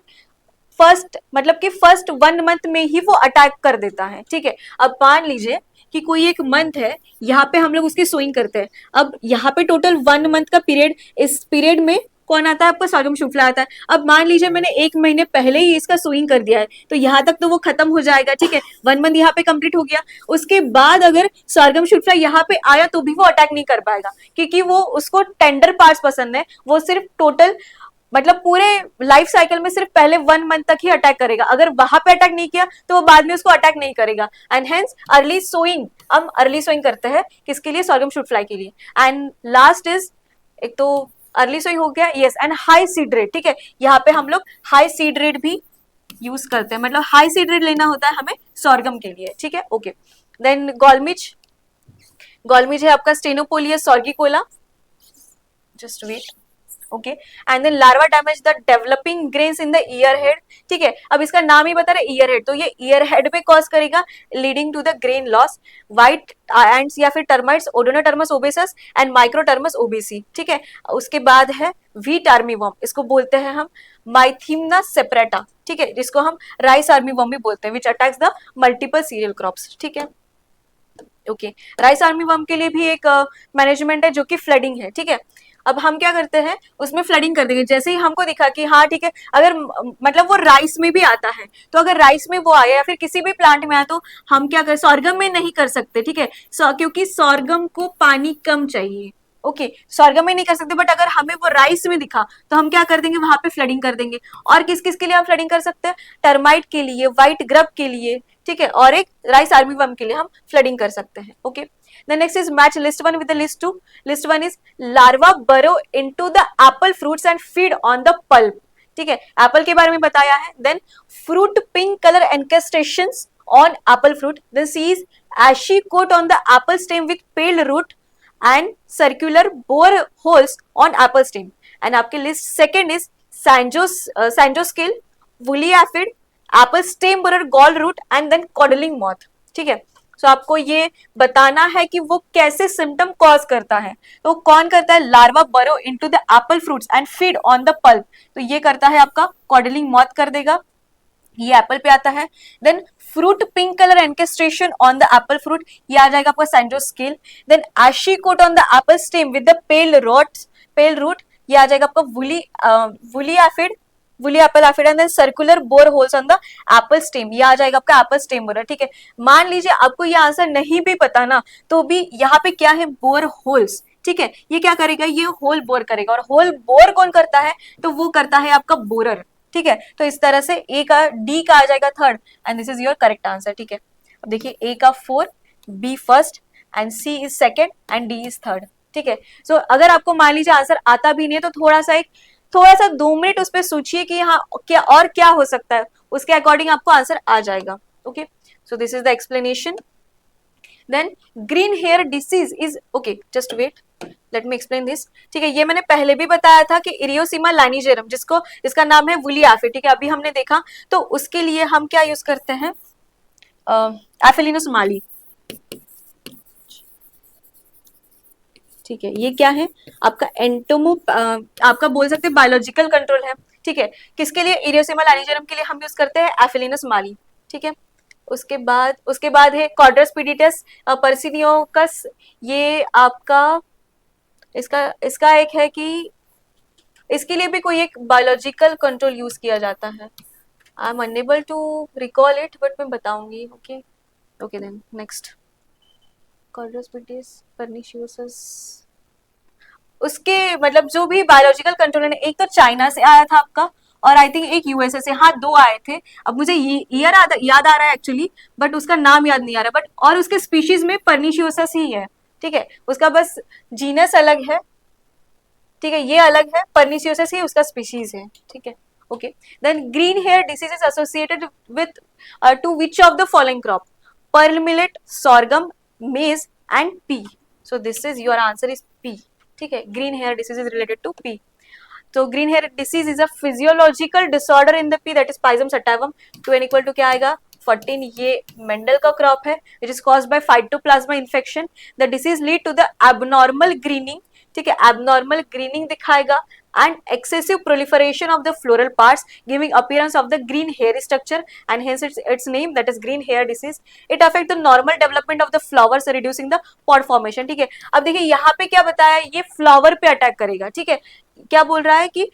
फर्स्ट मतलब कि फर्स्ट 1 मंथ में ही वो अटैक कर देता है. ठीक है, अब मान लीजिए कि कोई एक मंथ है, यहाँ पे हम लोग उसकी सोइंग करते हैं. अब यहाँ पे टोटल 1 मंथ का पीरियड, इस पीरियड में कौन आता है आपका, सॉर्गम शूट फ्लाई आता है. अब मान लीजिए मैंने 1 महीने पहले ही इसका सोइंग कर दिया है तो यहाँ तक तो वो खत्म हो जाएगा. ठीक है, 1 मंथ यहाँ पे कंप्लीट हो गया, उसके बाद अगर सॉर्गम शूट फ्लाई यहाँ पे आया तो भी वो अटैक नहीं कर पाएगा, क्योंकि वो उसको टेंडर पार्ट्स पसंद है, वो सिर्फ टोटल मतलब पूरे लाइफ साइकिल में सिर्फ पहले 1 मंथ तक ही अटैक करेगा. अगर वहां पे अटैक नहीं किया तो वो बाद में उसको अटैक नहीं करेगा. एंड हेंस अर्ली सोइंग, हम अर्ली सोइंग करते हैं किसके लिए, सॉर्गम शूट फ्लाई के लिए. एंड लास्ट इज, एक तो अर्ली सोइंग हो गया, yes, and high seed rate. ठीक है, यहाँ पे हम लोग हाई सीड रेट भी यूज करते हैं, मतलब हाई सीड रेट लेना होता है हमें सॉर्गम के लिए. ठीक है, ओके. देन गॉलमिज, गॉलमिज है आपका Stenodiplosis sorghicola, just wait. Okay, and then larva damage the developing grains in the ear head. ठीक है, अब इसका नाम ही बता रहे ईयर हेड, तो ये ईयर हेड पे कॉज करेगा leading to the grain loss. White ants या फिर termites, Odontotermes obesus and Microtermes obesi. ठीक है, उसके बाद है व्हीट आर्मीवर्म, इसको बोलते हैं हम माइथिमना सेपरेटा. ठीक है, जिसको हम राइस आर्मीवर्म भी बोलते हैं, which attacks the multiple cereal crops. ठीक है, ओके, राइस आर्मीवर्म के लिए भी एक मैनेजमेंट है जो कि फ्लडिंग है. ठीक है, अब हम क्या करते हैं, उसमें फ्लडिंग कर देंगे. जैसे ही हमको दिखा कि हाँ ठीक है, अगर मतलब वो राइस में भी आता है तो अगर राइस में वो आया या फिर किसी भी प्लांट में आया तो हम क्या कर, सॉर्गम में नहीं कर सकते. ठीक है, क्योंकि सॉर्गम को पानी कम चाहिए. ओके, सॉर्गम में नहीं कर सकते, बट अगर हमें वो राइस में दिखा तो हम क्या कर देंगे, वहां पे फ्लडिंग कर देंगे. और किस किस के लिए हम फ्लडिंग कर सकते हैं, टर्माइट के लिए, व्हाइट ग्रब के लिए. ठीक है, और एक राइस आर्मीवर्म के लिए हम फ्लडिंग कर सकते हैं. Okay, the next is match list 1 with the list 2. list 1 is larva burrow into the apple fruits and feed on the pulp. ठीक है, एप्पल के बारे में बताया है. Then fruit pink colour encrustations on apple fruit. Then C is ashy coat on the apple stem with pale root and circular bore holes on apple stem. and आपके list second is San Jose scale, woolly aphid, apple stem borer, gall root and then codling moth. ठीक है, तो आपको ये बताना है कि वो कैसे सिम्टम कॉज करता है. तो कौन करता है, लार्वा बरो into the Apple fruits and feed on the pulp, तो ये करता है आपका कॉडलिंग मॉथ कर देगा. ये एप्पल पे आता है। Then fruit pink colour encrustation on the apple fruit, ये आ जाएगा आपका San Jose scale. Then ashy coat on the apple stem with the pale root, ये आ जाएगा आपका woolly aphid, woolly apple aphid. And then circular bore holes on the apple stem, ये आ जाएगा आपका एप्पल स्टेम बोर। ठीक है, मान लीजिए आपको ये आंसर नहीं भी पता ना, तो भी यहाँ पे क्या है, बोर होल्स। ठीक है, ये क्या करेगा, ये होल बोर करेगा, और होल बोर कौन करता है, तो वो करता है आपका बोरर। ठीक है, तो इस तरह से ए का, डी का आ जाएगा third, and this is your correct answer. ठीक है, अब देखिए ए का 4, B first, and C is second, and D is third. ठीक है, सो अगर आपको मान लीजिए आंसर आता भी नहीं है तो थोड़ा सा 2 मिनट उस पर सोचिए कि हाँ क्या और क्या हो सकता है, उसके अकॉर्डिंग आपको आंसर आ जाएगा। Okay, so this is the explanation. Then green hair disease is, okay just wait, let me explain this. ठीक है, ये मैंने पहले भी बताया था कि इरियोसीमा लैनिजेरम, जिसका नाम है वुली एफिड। ठीक है, अभी हमने देखा, तो उसके लिए हम क्या यूज करते हैं, एफिलिनस माली। ठीक है, ये क्या है आपका आपका बोल सकते हैं बायोलॉजिकल कंट्रोल है। ठीक है, किसके लिए, इरियोसीमा लैनिजेरम के लिए हम यूज करते हैं एफिलिनस माली। ठीक है, उसके बाद है कॉर्डस पीडिटस पर्सिनियोकस, ये आपका इसका इसका एक है कि इसके लिए भी कोई एक बायोलॉजिकल कंट्रोल यूज किया जाता है। I am unable to recall it, but मैं बताऊंगी। Okay okay, then next, Quadraspidiotus perniciosus, उसके मतलब जो भी बायोलॉजिकल कंट्रोल है, एक तो चाइना से आया था आपका, और आई थिंक एक यूएसए से, हाँ 2 आए थे। अब मुझे ईयर याद आ रहा है एक्चुअली, बट उसका नाम याद नहीं आ रहा, बट और उसके स्पीशीज में पर्निशियोसस ही है। ठीक है, उसका बस जीनस अलग है। ठीक है, ये अलग है, पर्निशियोसस ही उसका स्पीशीज है। ठीक है, okay. Then green hair disease is associated with to which of the following crop, pearl millet, sorghum, maize and pea. So this is your answer is pea. ठीक है, green hair disease is related to pea. तो green hair disease is a physiological disorder in the pea, that is Pisum sativum. 2n = क्या आएगा, 14। ये Mendel का crop है, which is caused by phytoplasma infection. The disease lead to the abnormal greening. ठीक है, abnormal greening दिखाएगा, and excessive proliferation of the floral parts giving appearance of the green hair structure, and hence its name, that is green hair disease. It affect the normal development of the flowers, reducing the pod formation. ठीक है, अब देखिए यहाँ पे क्या बताया, ये flower पे अटैक करेगा। ठीक है, क्या बोल रहा है कि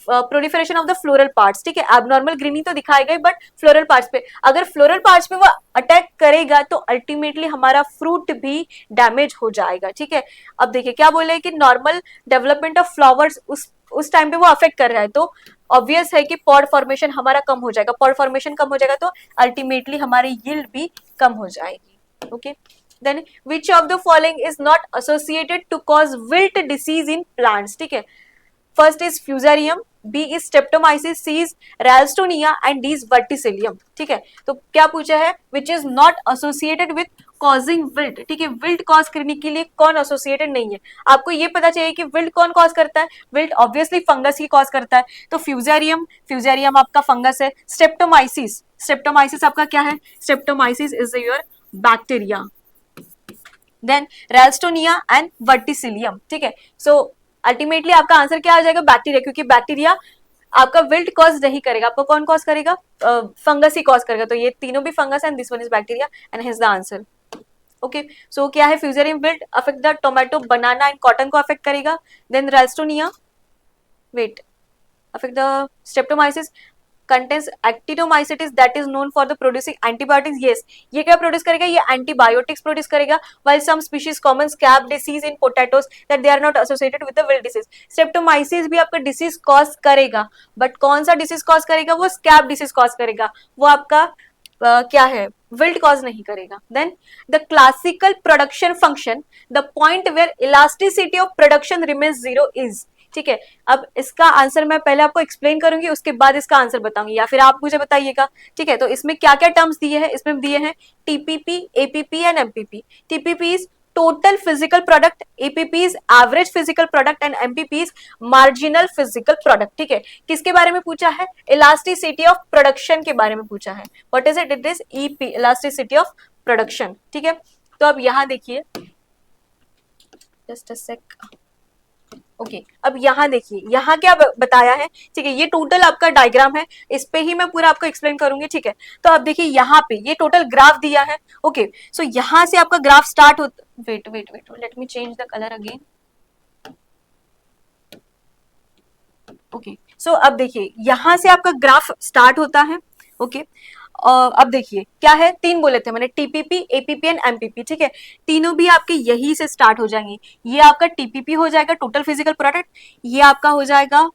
proliferation of the floral parts. ठीक है, एबनॉर्मल ग्रीनिंग तो दिखाएगा ही, बट फ्लोरल पार्ट्स पे, अगर फ्लोरल पार्ट्स पे वो अटैक करेगा तो अल्टीमेटली हमारा फ्रूट भी डैमेज हो जाएगा। ठीक है, अब देखिए क्या बोले कि नॉर्मल डेवलपमेंट ऑफ फ्लावर्स उस टाइम पे वो अफेक्ट कर रहा है, तो ऑब्वियस है कि पॉड फॉर्मेशन हमारा कम हो जाएगा। पॉड फॉर्मेशन कम हो जाएगा तो अल्टीमेटली हमारी यील्ड भी कम हो जाएगी। Okay, then which of the following is not associated to cause wilt disease in plants. ठीक है, first is Fusarium, B is Streptomyces, C is Ralstonia, and D is Verticillium. ठीक है, तो क्या पूछा है, which is not associated with causing wilt. ठीक है, विल्ट कॉज करने के लिए कौन एसोसिएटेड नहीं है, आपको ये पता चाहिए कि विल्ट कौन कॉज करता है, विल्ट ऑब्वियसली फंगस ही कॉज करता है, तो फ्यूजेरियम आपका फंगस है। स्ट्रेप्टोमाइसिस आपका क्या है, Streptomyces is your bacteria. Then Ralstonia and Verticillium. ठीक है, सो अल्टीमेटली आपका आंसर क्या आ जाएगा, बैक्टीरिया, क्योंकि बैक्टीरिया आपका विल्ट कॉज नहीं करेगा, आपको कौन कॉज करेगा, फंगस ही कॉज करेगा। तो ये तीनों भी fungus and this one is bacteria, and his the answer. Okay, so क्या है, Fusarium wilt affect the tomato, banana and cotton को अफेक्ट करेगा। Then Ralstonia affect the streptomyces contains actinomycetes that is known for the producing antibiotics. Yes, ये क्या produce करेगा, ये antibiotics produce करेगा, while some species common scab disease in potatoes that they are not associated with the wilt disease. streptomyces भी आपका disease cause करेगा, but कौन सा डिसीज कॉज करेगा, वो स्कैब डिसीज कॉज करेगा, वो आपका क्या है, विल्ट कॉज नहीं करेगा। Then the classical production function, the point where elasticity of production remains 0 is. ठीक है, अब इसका आंसर मैं पहले आपको एक्सप्लेन करूंगी, उसके बाद इसका आंसर बताऊंगी, या फिर आप मुझे बताइएगा। ठीक है, तो इसमें क्या क्या टर्म्स दिए हैं, इसमें दिए हैं TPP, APP and MPP. TPP is total physical product, APP is average physical product, and MPP is marginal physical product. ठीक है, किसके बारे में पूछा है, इलास्टिसिटी ऑफ प्रोडक्शन के बारे में पूछा है। What is it, it is EP, elasticity of production. ठीक है, तो अब यहां देखिए, जस्ट अ सेक। ओके अब यहाँ देखिए, यहाँ क्या बताया है, ठीक है, ये टोटल आपका डायग्राम है, इस पे ही मैं पूरा आपको एक्सप्लेन करूंगी, ठीक है। तो अब देखिए यहाँ पे ये टोटल ग्राफ दिया है, ओके। सो यहाँ से आपका ग्राफ स्टार्ट होता, wait wait wait, let me change the colour again. Okay so अब देखिए यहाँ से आपका ग्राफ स्टार्ट होता है, ओके। अब देखिए क्या है, तीन बोले थे मैंने, टीपीपी, एपीपी एंड एमपीपी, ठीक है। तीनों भी आपके यही से स्टार्ट हो जाएंगे। ये आपका टीपीपी हो जाएगा, टोटल फिजिकल प्रोडक्ट, ये आपका हो जाएगा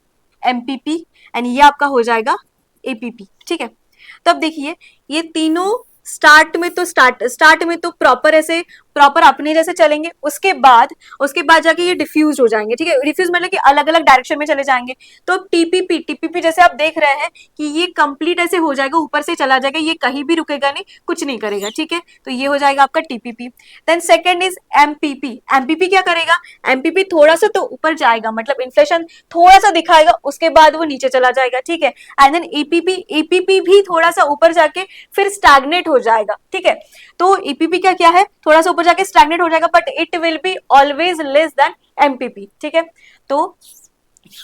एमपीपी एंड ये आपका हो जाएगा एपीपी, ठीक है। तो अब देखिए ये तीनों स्टार्ट में तो प्रॉपर ऐसे प्रॉपर अपने जैसे चलेंगे, उसके बाद जाके ये डिफ्यूज हो जाएंगे, ठीक है। डिफ्यूज मतलब कि अलग अलग डायरेक्शन में चले जाएंगे। तो टीपीपी जैसे आप देख रहे हैं कि ये कंप्लीट ऐसे हो जाएगा, ऊपर से चला जाएगा, ये कहीं भी रुकेगा नहीं, कुछ नहीं करेगा, ठीक है। तो ये हो जाएगा आपका TPP. Then second is MPP. MPP क्या करेगा, एमपीपी थोड़ा सा तो ऊपर जाएगा, मतलब इन्फ्लेशन थोड़ा सा दिखाएगा, उसके बाद वो नीचे चला जाएगा, ठीक है। एंड देन एपीपी भी थोड़ा सा ऊपर जाके फिर स्टैग्नेट हो जाएगा, ठीक है। तो एपीपी क्या क्या है, थोड़ा सा ऊपर जाके स्टैग्नेट हो जाएगा, but it will be always less than MPP, ठीक है। तो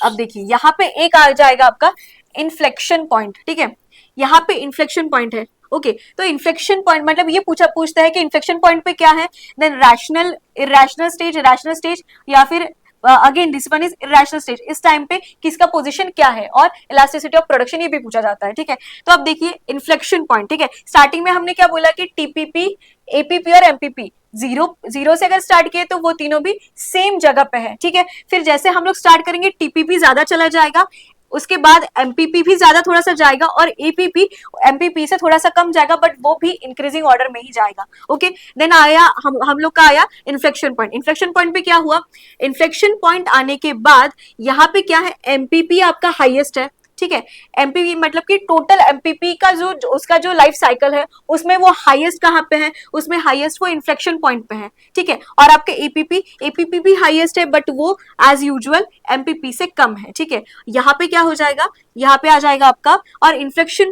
अब देखिए यहाँ पे एक आ जाएगा आपका इन्फ्लेक्शन पॉइंट, ठीक है। यहाँ पे इन्फ्लेक्शन पॉइंट है, ओके। तो इन्फ्लेक्शन पॉइंट मतलब ये पूछता है कि इन्फ्लेक्शन पॉइंट पे क्या है, then rational, irrational stage, rational stage, या फिर again this one is irrational stage. इस टाइम पे किसका पोजीशन क्या है, और इलास्टिसिटी ऑफ प्रोडक्शन ये भी पूछा जाता है, ठीक है। तो अब देखिए इन्फ्लेक्शन पॉइंट, ठीक है। स्टार्टिंग में हमने क्या बोला कि टीपीपी, एपीपी और एमपीपी जीरो से अगर स्टार्ट किए तो वो तीनों भी सेम जगह पे है, ठीक है। फिर जैसे हम लोग स्टार्ट करेंगे टीपीपी ज्यादा चला जाएगा, उसके बाद एमपीपी भी ज्यादा थोड़ा सा जाएगा, और एपीपी एमपीपी से थोड़ा सा कम जाएगा, बट वो भी इंक्रीजिंग ऑर्डर में ही जाएगा, ओके। देन आया हम लोग का आया इन्फ्लेक्शन पॉइंट। इन्फ्लेक्शन पॉइंट पे क्या हुआ, इन्फ्लेक्शन पॉइंट आने के बाद यहाँ पे क्या है, एमपीपी आपका हाईएस्ट है, ठीक है। एमपीपी मतलब कि टोटल एमपीपी का उसका जो लाइफ साइकिल है उसमें वो हाईएस्ट कहाँ पे है, उसमें हाईएस्ट वो इन्फ्लेक्शन पॉइंट पे है, ठीक है। और आपके एपीपी भी हाईएस्ट है, बट वो एज यूजुअल एमपीपी से कम है, ठीक है। यहाँ पे क्या हो जाएगा, यहाँ पे आ जाएगा आपका, और इन्फ्लेक्शन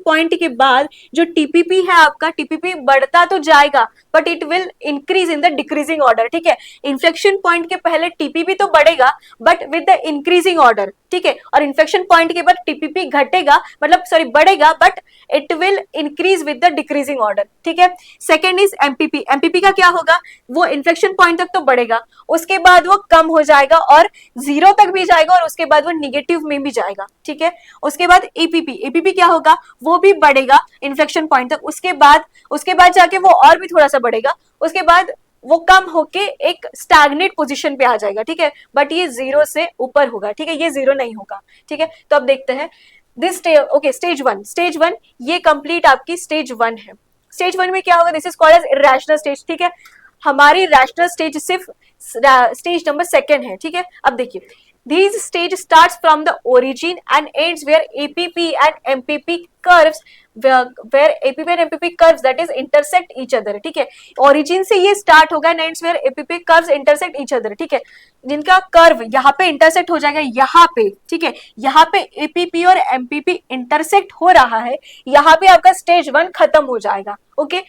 पॉइंट के बाद जो टीपीपी है आपका, टीपीपी बढ़ता तो जाएगा but it will increase in the decreasing order, ठीक है। इन्फ्लेक्शन पॉइंट के पहले टीपीपी तो बढ़ेगा but with the increasing order, ठीक है। और इन्फ्लेक्शन पॉइंट के बाद टीपीपी घटेगा, मतलब सॉरी बढ़ेगा, but it will increase with the decreasing order, ठीक है। Second is MPP. एमपीपी का क्या होगा, वो इन्फ्लेक्शन पॉइंट तक तो बढ़ेगा, उसके बाद वो कम हो जाएगा और जीरो तक भी जाएगा, और उसके बाद वो निगेटिव में भी जाएगा, ठीक है। उसके बाद एपीपी क्या होगा, वो भी बढ़ेगा इन्फ्लेक्शन पॉइंट तक, उसके बाद जाके वो और भी थोड़ा सा बढ़ेगा, उसके बाद वो कम होके एक स्टैग्नेट पोजीशन पे आ जाएगा, ठीक है। बट ये जीरो से ऊपर होगा, ठीक है, ये जीरो नहीं होगा, ठीक है। तो अब देखते हैं दिस ओके स्टेज वन ये कंप्लीट आपकी स्टेज वन है। स्टेज वन में क्या होगा, this is called as irrational stage, ठीक है। हमारी रैशनल स्टेज सिर्फ स्टेज नंबर सेकेंड है, ठीक है। अब देखिए these stage starts from the origin and ends where APP and MPP curves where APP and MPP curves that is intersect each other, ठीक है। origin से ये start होगा and ends where APP curves intersect each other, ठीक है। जिनका curve यहाँ पे इंटरसेक्ट हो जाएगा, यहाँ पे, ठीक है, यहाँ पे APP और MPP इंटरसेक्ट हो रहा है, यहाँ पे आपका स्टेज वन खत्म हो जाएगा, okay.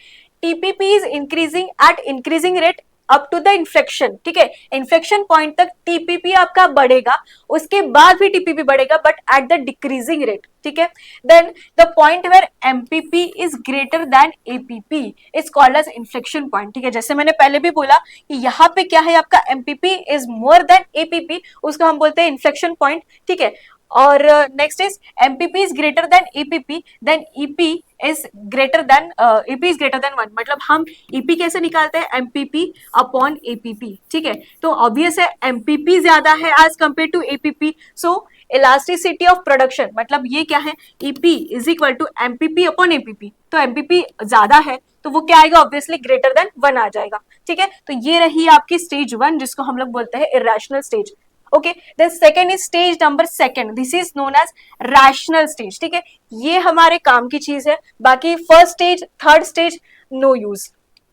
TPP is increasing at increasing rate up to the inflection, ठीक है। इन्फ्लेक्शन पॉइंट तक टीपीपी आपका बढ़ेगा, उसके बाद भी टीपीपी बढ़ेगा but at the decreasing rate, ठीक है। Then the point where MPP is greater than APP is called as inflection point, ठीक है। जैसे मैंने पहले भी बोला कि यहाँ पे क्या है, आपका MPP is more than APP, उसको हम बोलते हैं इन्फ्लेक्शन पॉइंट, ठीक है। और next is MPP is greater than APP, then EP is greater than one, मतलब हम ईपी कैसे निकालते हैं, एमपीपी अपॉन एपीपी, ठीक है। तो ऑब्वियस है एमपीपी ज्यादा है as compare to APP, so elasticity of production मतलब ये क्या है, EP is equal to MPP upon APP. तो एमपीपी ज्यादा है तो वो क्या आएगा, ऑब्वियसली ग्रेटर देन वन आ जाएगा, ठीक है। तो ये रही आपकी स्टेज वन, जिसको हम लोग बोलते हैं irrational stage, okay. Then second is stage number second, this is known as rational stage, ठीक है। ये हमारे काम की चीज है, बाकी first stage third stage no use,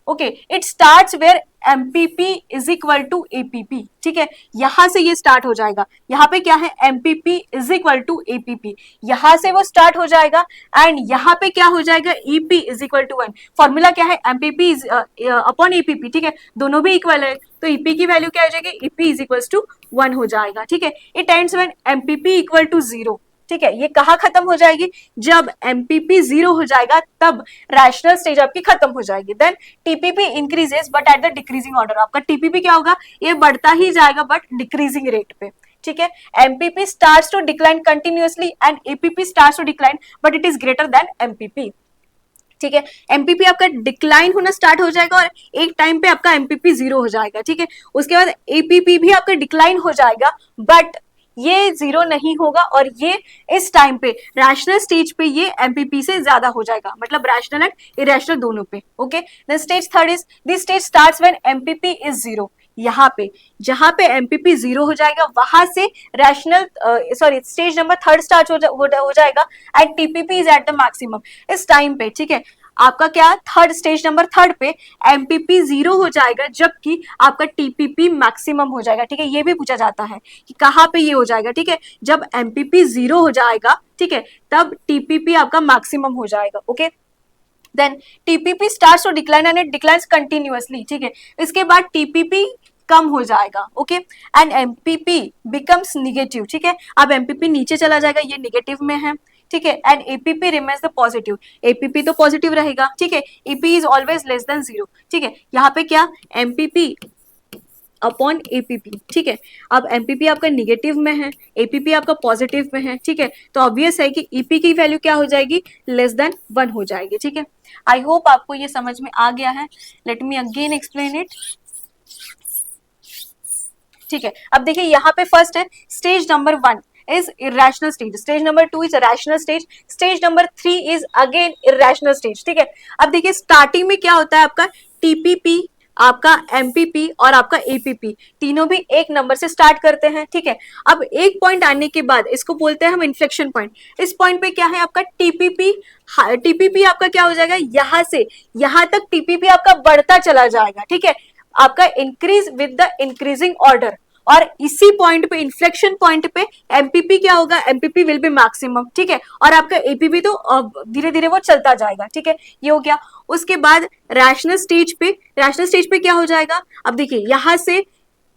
okay. It starts where MPP is equal to APP, ठीक है। यहां से ये स्टार्ट हो जाएगा, यहाँ पे क्या है, MPP is equal to APP, यहां से वो स्टार्ट हो जाएगा एंड यहाँ पे क्या हो जाएगा, EP is equal to one. Formula क्या है, एमपीपी अपॉन एपीपी, ठीक है, दोनों भी इक्वल है, तो ईपी की वैल्यू क्या हो जाएगी, ईपी इज इक्वल टू 1 हो जाएगा, ठीक है। It ends when MPP equal to 0, ठीक है। ये कहाँ खत्म हो जाएगी, जब एमपीपी 0 हो जाएगा तब रैशनल स्टेज आपकी खत्म हो जाएगी। Then TPP increases but at the decreasing order, आपका टीपीपी क्या होगा, ये बढ़ता ही जाएगा बट डिक्रीजिंग रेट पे, ठीक है। MPP starts to decline continuously and APP starts to decline but it is greater than MPP, ठीक है। एमपीपी आपका डिक्लाइन होना स्टार्ट हो जाएगा और एक टाइम पे आपका एमपीपी 0 हो जाएगा, ठीक है। उसके बाद एपीपी भी आपका डिक्लाइन हो जाएगा बट ये 0 नहीं होगा और ये इस टाइम पे रैशनल स्टेज पे ये एमपीपी से ज्यादा हो जाएगा, मतलब रैशनल एंड इरेशनल दोनों पे, okay. The stage third is this stage starts when MPP is 0, यहाँ पे जहां पे एमपीपी 0 हो जाएगा वहां से rational sorry stage number third start हो जाएगा and TPP is at the maximum इस टाइम पे, ठीक है। आपका क्या थर्ड स्टेज नंबर थर्ड पे एमपीपी 0 हो जाएगा जबकि आपका टीपीपी मैक्सिमम हो जाएगा, ठीक है। ये भी पूछा जाता है कि कहाँ पे ये हो जाएगा, ठीक है। जब एमपीपी 0 हो जाएगा, ठीक है, तब टीपीपी आपका मैक्सिमम हो जाएगा, okay. Then TPP starts to decline and it declines continuously, ठीक है। इसके बाद टीपीपी कम हो जाएगा, okay, and MPP becomes negative, ठीक है। अब एमपीपी नीचे चला जाएगा, ये निगेटिव में है, ठीक है। And APP remains the positive, APP तो पॉजिटिव रहेगा, ठीक है। EP is always less than 0, ठीक है। यहाँ पे क्या एमपीपी अपॉन एपीपी, ठीक है। अब एमपीपी आपका निगेटिव में है, एपीपी आपका पॉजिटिव में है, ठीक है। तो ऑब्वियस है कि ईपी की वैल्यू क्या हो जाएगी, लेस देन 1 हो जाएगी, ठीक है। आई होप आपको ये समझ में आ गया है। Let me again explain it, ठीक है। अब देखिए यहाँ पे फर्स्ट है stage number 1 is irrational stage, stage number 2 is a rational stage, stage number 3 is again irrational stage, ठीक है। अब देखिए स्टार्टिंग में क्या होता है, आपका टीपीपी, आपका एमपीपी और आपका एपीपी तीनों भी एक नंबर से स्टार्ट करते हैं, ठीक है। अब एक पॉइंट आने के बाद इसको बोलते हैं हम इन्फ्लेक्शन पॉइंट। इस पॉइंट पे क्या है आपका टीपीपी, टीपीपी आपका क्या हो जाएगा, यहां से यहां तक टीपीपी आपका बढ़ता चला जाएगा, ठीक है। आपका increase with the increasing order और इसी पॉइंट पे इन्फ्लेक्शन पॉइंट पे एमपीपी क्या होगा, एमपीपी विल बी मैक्सिमम, ठीक है। और आपका एपीपी तो धीरे धीरे वो चलता जाएगा, ठीक है। ये हो गया। उसके बाद रैशनल स्टेज पे क्या हो जाएगा, अब देखिए यहां से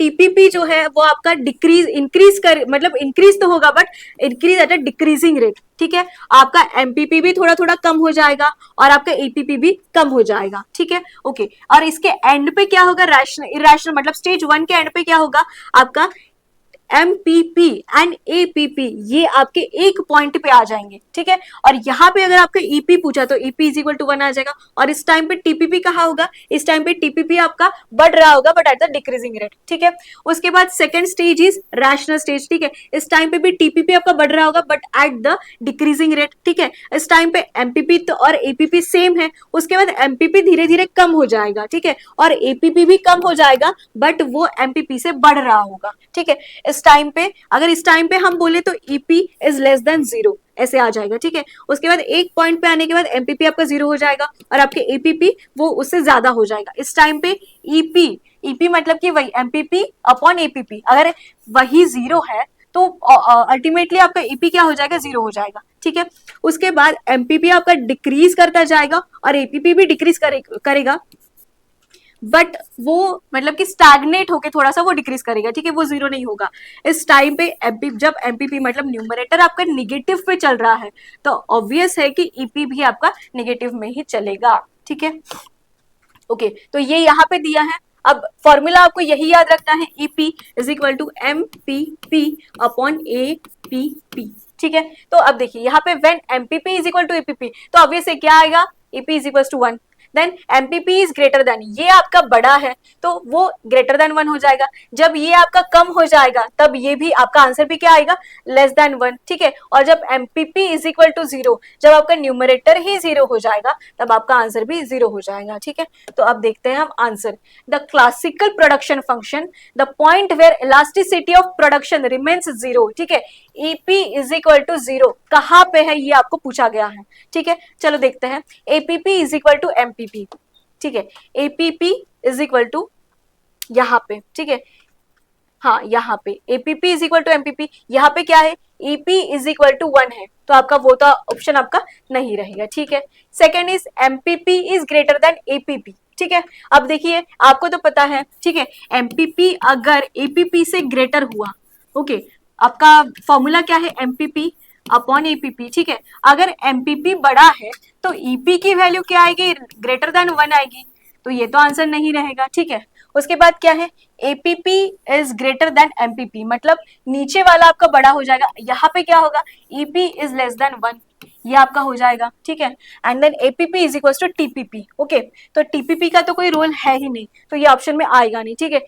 टीपीपी जो है वो आपका डिक्रीज इंक्रीज कर मतलब इंक्रीज तो होगा but increase at a decreasing rate, ठीक है। आपका एमपीपी भी थोड़ा थोड़ा कम हो जाएगा और आपका एपीपी भी कम हो जाएगा, ठीक है, ओके। और इसके एंड पे क्या होगा, रैशनल इरेशनल मतलब स्टेज 1 के एंड पे क्या होगा आपका एमपीपी एंड एपीपी ये आपके एक पॉइंट पे आ जाएंगे, ठीक है। और यहाँ पे अगर आपका ईपी पूछा तो ईपी इज इक्वल टू 1 आ जाएगा और इस टाइम पे टीपीपी कहाँ होगा, इस टाइम पे टीपीपी आपका बढ़ रहा होगा but at the decreasing rate, ठीक है। उसके बाद second stage is rational stage, ठीक है। इस टाइम पे भी टीपीपी आपका बढ़ रहा होगा but at the decreasing rate, ठीक है। इस टाइम पे एमपीपी तो और एपीपी सेम है, उसके बाद एमपीपी धीरे धीरे कम हो जाएगा, ठीक है, और एपीपी भी कम हो जाएगा बट वो एमपीपी से बढ़ रहा होगा, ठीक है। टाइम पे अगर इस टाइम पे हम बोले तो ईपी इज लेस देन 0 ऐसे आ जाएगा, ठीक है। उसके बाद एक पॉइंट पे आने के बाद एमपीपी आपका 0 हो जाएगा और आपके एपीपी वो उससे ज्यादा हो जाएगा। इस टाइम पे ईपी मतलब कि वही एमपीपी अपॉन एपीपी अगर वही 0 है तो अल्टीमेटली आपका ईपी क्या हो जाएगा, 0 हो जाएगा, ठीक है। उसके बाद एमपीपी आपका डिक्रीज करता जाएगा और एपीपी भी डिक्रीज करेगा बट वो मतलब कि स्टैग्नेट होके थोड़ा सा वो डिक्रीज करेगा, ठीक है, वो 0 नहीं होगा। इस टाइम पे जब एमपीपी मतलब न्यूमरेटर आपका निगेटिव पे चल रहा है तो ऑब्वियस है कि ईपी भी आपका निगेटिव में ही चलेगा, ठीक है, ओके। तो ये यहाँ पे दिया है। अब फॉर्मूला आपको यही याद रखना है, EP is equal to MPP upon APP, ठीक है। तो अब देखिए यहाँ पे when MPP is equal to APP तो ऑब्वियस है क्या आएगा, EP is equal to 1। Then MPP is greater than, ये आपका बड़ा है तो वो ग्रेटर देन 1 हो जाएगा। जब ये आपका कम हो जाएगा तब ये भी आपका आंसर भी क्या आएगा, लेस देन 1, ठीक है। और जब एमपीपी इज इक्वल टू 0, जब आपका न्यूमरेटर ही 0 हो जाएगा तब आपका आंसर भी 0 हो जाएगा, ठीक है। तो अब देखते हैं हम answer. The classical production function the point where elasticity of production remains 0, ठीक है। ईपी इज इक्वल टू 0 कहाँ पे है ये आपको पूछा गया है, ठीक है। चलो देखते हैं। APP is equal to MPP, ठीक है। एपीपी इज इक्वल टू यहाँ पे, ठीक है, हाँ यहाँ पे APP is equal to MPP, यहाँ पे क्या है, ईपी इज इक्वल टू 1 है तो आपका वो तो ऑप्शन आपका नहीं रहेगा, ठीक है। Second is MPP is greater than APP, ठीक है। अब देखिए आपको तो पता है, ठीक है, एमपीपी अगर एपीपी से ग्रेटर हुआ, ओके, आपका फॉर्मूला क्या है, एमपीपी अपॉन एपीपी, ठीक है। अगर एमपीपी बड़ा है तो ईपी की वैल्यू क्या आएगी, ग्रेटर देन 1 आएगी, तो ये तो आंसर नहीं रहेगा, ठीक है। उसके बाद क्या है, APP is greater than MPP, मतलब नीचे वाला आपका बड़ा हो जाएगा, यहाँ पे क्या होगा, ईपी इज लेस देन 1, ये आपका हो जाएगा, ठीक है। And then APP is equal to TPP, okay, तो टीपीपी का तो कोई रोल है ही नहीं, तो ये ऑप्शन में आएगा नहीं, ठीक है।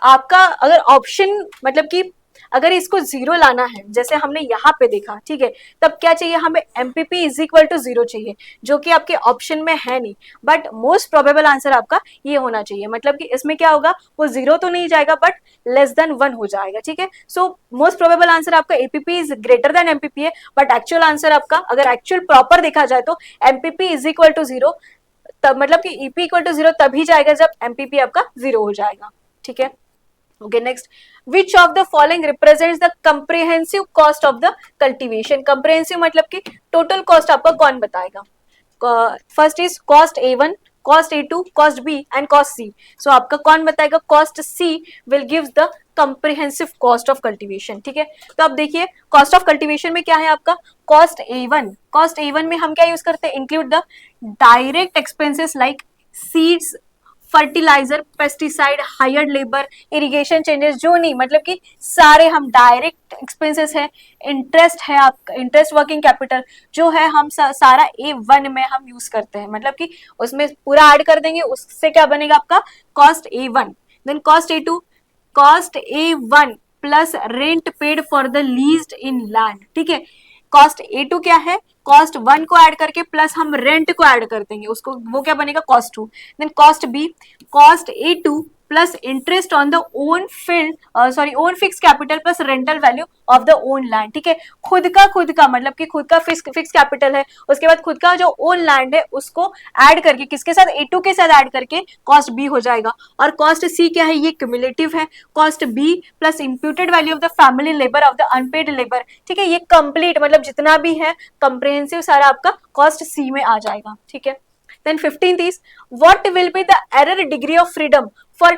आपका अगर ऑप्शन मतलब कि अगर इसको जीरो लाना है, जैसे हमने यहाँ पे देखा, ठीक है, तब क्या चाहिए हमें, MPP is equal to zero चाहिए, जो कि आपके ऑप्शन में है नहीं, बट मोस्ट प्रोबेबल आंसर आपका ये होना चाहिए, मतलब कि इसमें क्या होगा, वो जीरो तो नहीं जाएगा बट लेस देन 1 हो जाएगा, ठीक है। सो मोस्ट प्रोबेबल आंसर आपका APP is greater than MPP है, बट एक्चुअल आंसर आपका अगर एक्चुअल प्रॉपर देखा जाए तो MPP is equal to zero, तब मतलब कि ईपी इक्वल टू जीरो तभी जाएगा जब एमपीपी आपका जीरो हो जाएगा, ठीक है। Okay, next, which of the following represents the comprehensive cost of the cultivation? Comprehensive मतलब कि total cost आपका कौन बताएगा? First is cost A1, cost A2, cost B and cost C. So आपका कौन बताएगा? Cost C will give the comprehensive cost of cultivation. ठीक है, तो अब देखिए cost of cultivation में क्या है आपका, cost A1. cost A1 में हम क्या यूज करते हैं, include the direct expenses like seeds, fertiliser, pesticide, hire labour, irrigation charges, जो नहीं मतलब कि सारे हम डायरेक्ट एक्सपेंसेस है, इंटरेस्ट है आपका, इंटरेस्ट वर्किंग कैपिटल जो है हम सारा A1 में हम यूज करते हैं, मतलब कि उसमें पूरा ऐड कर देंगे, उससे क्या बनेगा आपका कॉस्ट A1। देन cost A2, cost A1 plus rent paid for the leased in land, ठीक है। कॉस्ट A2 क्या है, कॉस्ट 1 को ऐड करके प्लस हम रेंट को ऐड कर देंगे, उसको वो क्या बनेगा कॉस्ट 2। देन cost B, cost A2 plus interest on the own field own fix capital plus rental value of the own land, ठीक है। खुद का मतलब कि खुद का फिक्स कैपिटल है, उसके बाद खुद का जो ओन लैंड है उसको ऐड करके किसके साथ, A2 के साथ ऐड करके कॉस्ट B हो जाएगा। और कॉस्ट C क्या है, ये क्यूमुलेटिव है, cost B plus imputed value of the family labour of the unpaid labour, ठीक है। ये कंप्लीट मतलब जितना भी है कंप्रिहेंसिव सारा आपका कॉस्ट C में आ जाएगा, ठीक है। Then 15th is, what will be the error degree of freedom for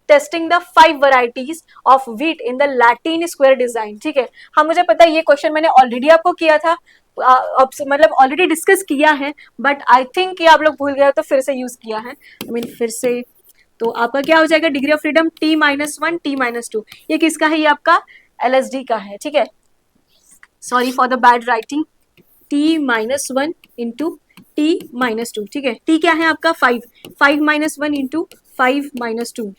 testing the 5 varieties of wheat in the Latin square design, ठीक है। हाँ मुझे पता है ये क्वेश्चन मैंने ऑलरेडी आपको किया था, मतलब ऑलरेडी डिस्कस किया है, बट आई थिंक ये आप लोग भूल गए तो फिर से यूज किया है, फिर से। तो आपका क्या हो जाएगा, degree of freedom T-1 T-2, ये किसका है, ये आपका LSD का है, ठीक है। Sorry for the bad writing, T-1 into T-2, ठीक है। T क्या है आपका 5, 5-1 into 5-2,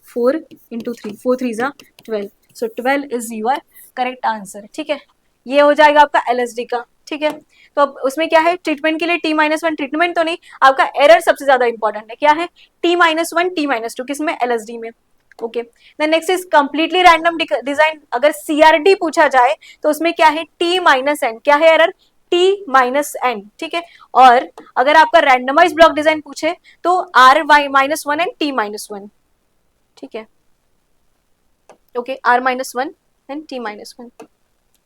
4 into 3, 4 3 12, so 12 is your correct answer, ठीक है। ये हो जाएगा आपका LSD का, ठीक है। तो अब उसमें क्या है, ट्रीटमेंट के लिए T-1, ट्रीटमेंट तो नहीं, आपका एरर सबसे ज्यादा इंपॉर्टेंट है, क्या है T-1 T-2 किसमें, LSD में, ओके। Then next is completely random design, अगर CRD पूछा जाए तो उसमें क्या है T-N, क्या है एरर T-N, ठीक है। और अगर आपका रैंडमाइज ब्लॉक डिजाइन पूछे तो R-1 एंड T-1, ठीक है, okay, R-1 and T-1,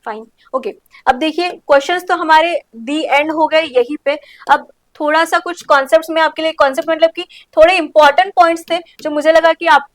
fine, okay. अब देखिए क्वेश्चंस तो हमारे दी एंड हो गए यहीं पे, अब थोड़ा सा कुछ कॉन्सेप्ट्स में आपके लिए, कॉन्सेप्ट मतलब कि थोड़े इंपॉर्टेंट पॉइंट्स थे जो मुझे लगा कि आपको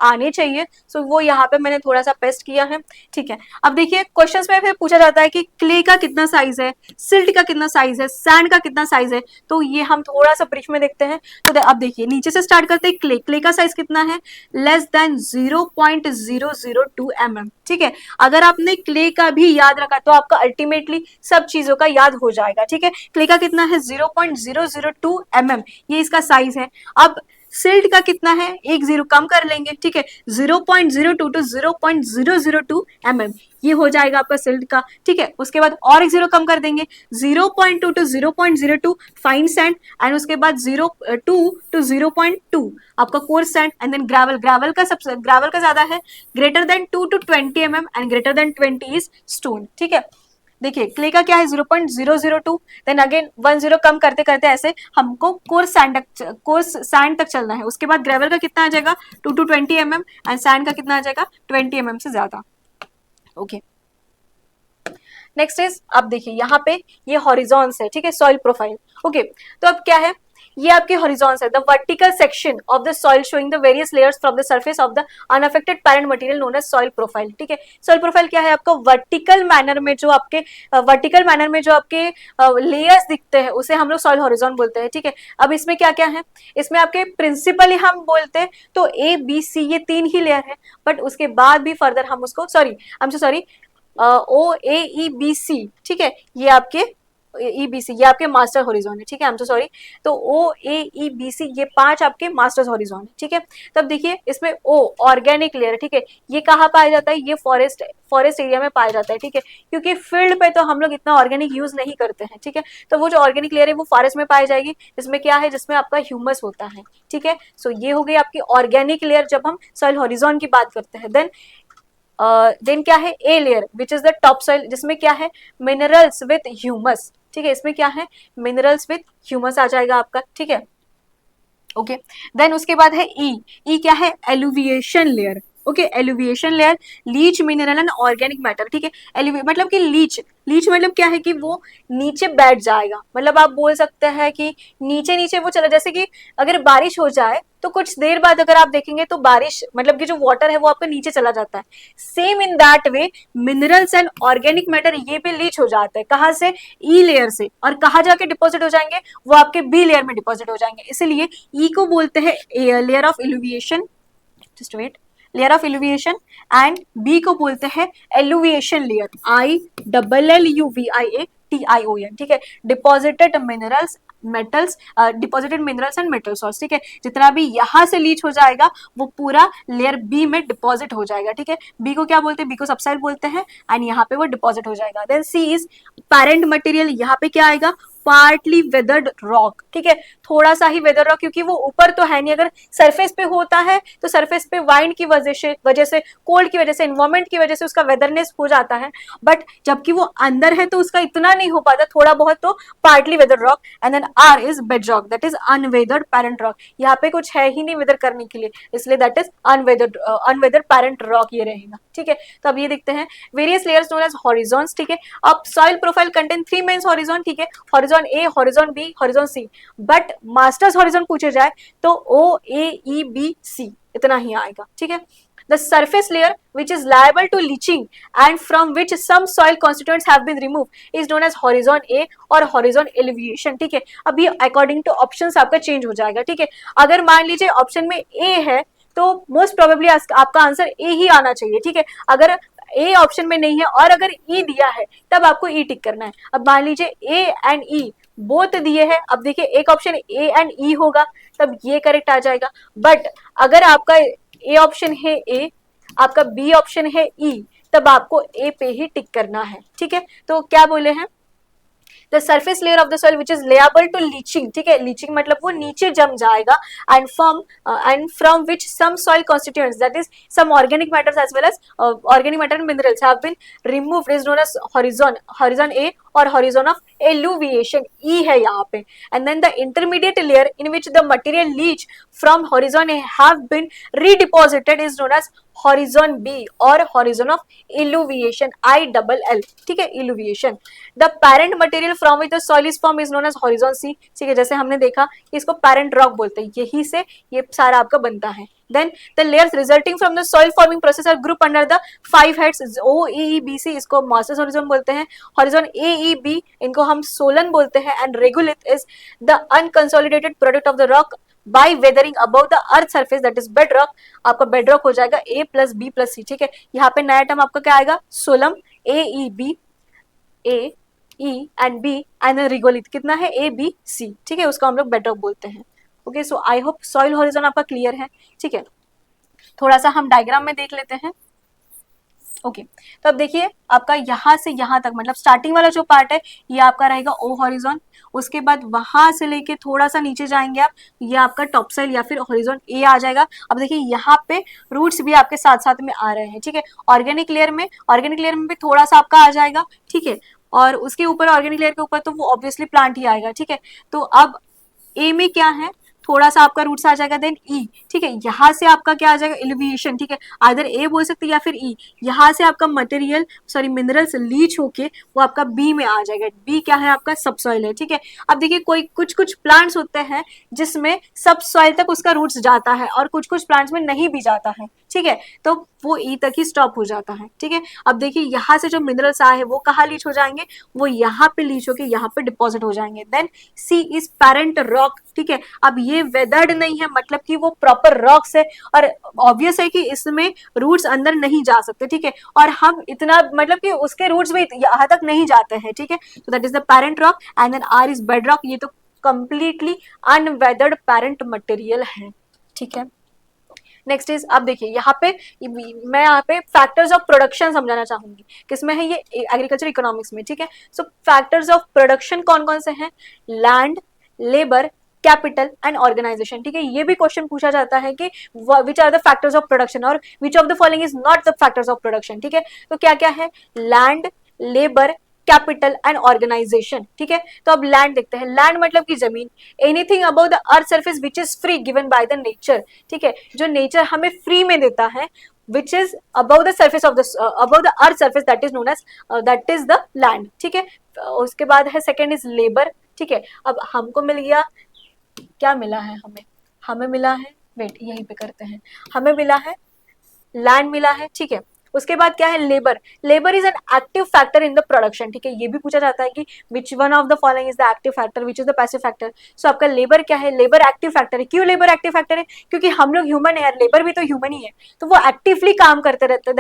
आने चाहिए, सो वो यहाँ पे मैंने थोड़ा सा पेस्ट किया है, ठीक है। अब देखिए क्वेश्चंस में फिर पूछा जाता है कि क्ले का कितना साइज है, सिल्ट का कितना साइज है, सैंड का कितना साइज है, तो ये हम थोड़ा सा ब्रीफ में देखते हैं। तो अब देखिए नीचे से स्टार्ट करते हैं, क्ले का साइज कितना है, लेस देन 0.002 mm, ठीक है। अगर आपने क्ले का भी याद रखा तो आपका अल्टीमेटली सब चीजों का याद हो जाएगा, ठीक है। क्ले का कितना है 0.002 mm, ये इसका साइज है। अब सिल्ट का कितना है, एक जीरो कम कर लेंगे, ठीक है, 0.02 टू 0.002 mm, ये हो जाएगा आपका सिल्ट का, ठीक है। उसके बाद और एक जीरो कम कर देंगे, 0.2 टू 0.02 फाइन सैंड, एंड उसके बाद 0.2 टू 0.2 आपका coarse sand, and then gravel का ज्यादा है, greater than 2 to 20 mm and greater than 20 is stone, ठीक है। देखिए क्ले का क्या है 0.002, देन अगेन 1 0 कम करते करते ऐसे हमको कोर्स सैंड तक चलना है। उसके बाद ग्रेवल का कितना आ जाएगा 2 टू 20 mm एंड सैंड का कितना आ जाएगा 20 mm से ज्यादा, ओके। नेक्स्ट इज, अब देखिए यहाँ पे ये हॉरिजॉन्स है, ठीक है, सॉइल प्रोफाइल, ओके। तो अब क्या है, ये आपके हॉरिजॉन्स है, the vertical section of the soil showing the various layers from the surface of the unaffected parent material known as soil profile. ठीक है, सॉइल प्रोफाइल क्या है आपका, वर्टिकल मैनर में जो आपके लेयर्स दिखते हैं उसे हम लोग सॉइल हॉरिजॉन बोलते हैं। ठीक है, अब इसमें क्या क्या है, इसमें आपके प्रिंसिपली हम बोलते हैं तो ए बी सी ये 3 ही लेयर है, बट उसके बाद भी फर्दर हम उसको सॉरी ओ ए ई बी सी, ठीक है, ये आपके ईबीसी ये आपके मास्टर हॉरिजॉन है। ठीक है, आई एम सो सॉरी, तो ओ ए ई बी सी ये 5 आपके मास्टर्स हॉरिजॉन है। ठीक है, तब देखिए इसमें ओ ऑर्गेनिक लेयर, ठीक है, ये कहाँ पाया जाता है, ये फॉरेस्ट एरिया में पाया जाता है। ठीक है, क्योंकि फील्ड पे तो हम लोग इतना ऑर्गेनिक यूज नहीं करते हैं। ठीक है, तो वो जो ऑर्गेनिक लेयर है वो फॉरेस्ट में पाई जाएगी, जिसमें क्या है, जिसमें आपका ह्यूमस होता है। ठीक है, सो ये हो गई आपकी ऑर्गेनिक लेयर जब हम सॉइल हॉरिजॉन की बात करते हैं। देन क्या है, a layer which is the top soil, जिसमें क्या है, मिनरल्स विथ ह्यूमस। ठीक है, इसमें क्या है, मिनरल्स विथ ह्यूमस आ जाएगा आपका। ठीक है, ओके, देन उसके बाद है ई क्या है, eluviation layer. Okay, eluviation layer, leach mineral and organic matter. ठीक है, मतलब कि लीच मतलब क्या है कि वो नीचे बैठ जाएगा, मतलब आप बोल सकते हैं कि नीचे नीचे वो चला, जैसे कि अगर बारिश हो जाए तो कुछ देर बाद अगर आप देखेंगे तो बारिश मतलब कि जो वाटर है वो आपका नीचे चला जाता है। Same in that way minerals and organic matter ये भी लीच हो जाते हैं, कहाँ से, ई लेयर से, और कहाँ जाके डिपॉजिट हो जाएंगे, वो आपके बी लेयर में डिपॉजिट हो जाएंगे। इसलिए ई को बोलते हैं layer of illuviation, just wait, layer of illuviation, and B को बोलते हैं एलुविएशन लेयर, ILLUVIATION। ठीक है, deposited minerals deposited minerals and metal salts. ठीक है, जितना भी यहां से लीच हो जाएगा वो पूरा लेयर बी में डिपॉजिट हो जाएगा। ठीक है, बी को क्या बोलते हैं, बी को सबसाइल बोलते हैं, एंड यहाँ पे वो डिपॉजिट हो जाएगा। Then C is parent material, यहाँ पे क्या आएगा, पार्टली वेदर्ड रॉक। ठीक है, थोड़ा सा ही वेदर रॉक, क्योंकि वो ऊपर तो है नहीं, अगर सरफेस पे होता है तो सरफेस पे वाइंड की वजह से कोल्ड की वजह से, एनवायरमेंट की वजह से उसका वेदरनेस हो जाता है, बट जबकि वो अंदर है तो उसका इतना नहीं हो पाता, थोड़ा बहुत, तो partly weather rock. And then are is bed rock, that is unweathered parent rock, यहाँ पे कुछ है ही नहीं वेदर करने के लिए, इसलिए that is unweathered parent rock ये रहेगा। ठीक है, तो अब ये देखते हैं various layers known as horizons. ठीक है, अब soil profile contain 3 mains horizon. ठीक है, horizon A, horizon B, horizon C, but masters horizon पूछे जाए तो ओ ए ई बी सी इतना ही आएगा। ठीक है, the surface layer which is liable to leaching and from which some soil constituents have been removed is known as horizon A और horizon elevation। ठीक है, अब ये according to options आपका change हो जाएगा। ठीक है, अगर मान लीजिए ऑप्शन में A है तो मोस्ट प्रोबेबली आपका आंसर ए ही आना चाहिए। ठीक है, अगर ए ऑप्शन में नहीं है और अगर ई दिया है तब आपको ई टिक करना है। अब मान लीजिए ए एंड ई बोथ दिए हैं, अब देखिए एक ऑप्शन ए एंड ई होगा तब ये करेक्ट आ जाएगा, बट अगर आपका ए ऑप्शन है ए, आपका बी ऑप्शन है ई, तब आपको ए पे ही टिक करना है। ठीक है, तो क्या बोले हैं, the surface layer of the soil which is liable to leaching. ठीक है, लीचिंग मतलब वो नीचे जम जाएगा, and from which some soil constituents that is some organic matters as well as organic matter and minerals have been removed is known as horizon A और horizon of eluviation E है यहाँ पे। And then the intermediate layer in which the material leach from horizon A have been redeposited is known as horizon B और horizon of illuviation, ILL। ठीक है, illuviation. The parent material from which the soil is form is known as horizon C. ठीक है, जैसे हमने देखा कि इसको पैरेंट रॉक बोलते हैं, यही से ये सारा आपका बनता है। Then the layers resulting from the soil forming process are grouped under the 5 heads O E E B C, इसको मास्टर्स हॉरिजॉन बोलते हैं, हॉरिजॉन A E B इनको हम सोलन बोलते हैं, and regolith is the unconsolidated product of the rock by weathering above the earth surface that is bedrock। आपका bedrock हो जाएगा A plus B plus C। ठीक है, यहाँ पे नया टर्म आपका क्या आएगा, सोलम, A E and B and regolith कितना है A B C। ठीक है, उसको हम लोग bedrock बोलते हैं। Okay, so I hope soil horizon आपका क्लियर है। ठीक है, थोड़ा सा हम डायग्राम में देख लेते हैं। ओके, तो अब देखिए आपका यहाँ से यहाँ तक मतलब स्टार्टिंग वाला जो पार्ट है ये आपका रहेगा ओ हॉरिजॉन, उसके बाद वहां से लेके थोड़ा सा नीचे जाएंगे आप, ये आपका टॉप साइड या फिर हॉरिजॉन ए आ जाएगा। अब देखिए यहाँ पे रूट्स भी आपके साथ साथ में आ रहे हैं। ठीक है, ऑर्गेनिक लेयर में भी थोड़ा सा आपका आ जाएगा। ठीक है, और उसके ऊपर ऑर्गेनिक लेयर के ऊपर तो वो ऑब्वियसली प्लांट ही आएगा। ठीक है, तो अब ए में क्या है, थोड़ा सा आपका रूट्स आ जाएगा, देन ई, ठीक है, यहाँ से आपका क्या आ जाएगा, एलिवेशन, ठीक है, आइदर ए बोल सकते या फिर ई, यहाँ से आपका मटेरियल सॉरी मिनरल्स लीच होके वो आपका बी में आ जाएगा, बी क्या है आपका सब सॉइल है, ठीक है। अब देखिए कोई कुछ कुछ प्लांट्स होते हैं जिसमें सब सॉइल तक उसका रूट्स जाता है और कुछ कुछ प्लांट्स में नहीं भी जाता है, ठीक है, तो वो ई तक ही स्टॉप हो जाता है, ठीक है। अब देखिए यहाँ से जो मिनरल्स आए हैं वो कहाँ लीच हो जाएंगे, वो यहाँ पे लीच होके यहाँ पे डिपॉजिट हो जाएंगे। Then C is parent rock, ठीक है। अब ये वेदर्ड नहीं है, मतलब कि वो प्रॉपर रॉक्स है और ऑब्वियस है कि इसमें रूट्स अंदर नहीं जा सकते, ठीक है, और हम इतना मतलब कि उसके रूट्स भी यहाँ तक नहीं जाते हैं, ठीक है। तो that is the parent rock and then are is bed rock, ये तो कंप्लीटली अनवेदर्ड पेरेंट मटेरियल है, ठीक है। नेक्स्ट इज, अब देखिए यहाँ पे मैं यहाँ पे फैक्टर्स ऑफ प्रोडक्शन समझाना चाहूंगी, किसमें है ये, एग्रीकल्चर इकोनॉमिक्स में, ठीक है। सो फैक्टर्स ऑफ प्रोडक्शन कौन कौन से हैं, land, labour, capital and organisation, ठीक है। ये भी क्वेश्चन पूछा जाता है कि which are the factors of production और which of the following is not the factors of production, ठीक है। तो क्या क्या है, land, labour, capital and organisation, ठीक है। तो अब लैंड देखते हैं, लैंड मतलब की जमीन, anything about the earth surface which is free given by the nature, ठीक है, जो नेचर हमें फ्री में देता है, which is about the surface of the about the earth surface, that is known as that is the land, ठीक है। उसके बाद है सेकेंड इज लेबर, ठीक है। अब हमको मिल गया, क्या मिला है हमें, हमें मिला है, वेट यहीं पे करते हैं, हमें मिला है लैंड मिला है, ठीक है। उसके बाद क्या है, labour, labour is an active factor in the production, ठीक है। ये भी पूछा जाता है कि which one of the following is the active factor, which is the passive factor. So आपका लेबर क्या है, लेबर एक्टिव फैक्टर है। क्यों लेबर एक्टिव फैक्टर है, क्योंकि हम लोग ह्यूमन है यार, लेबर भी तो ह्यूमन ही है, तो वो एक्टिवली काम करते रहते हैं,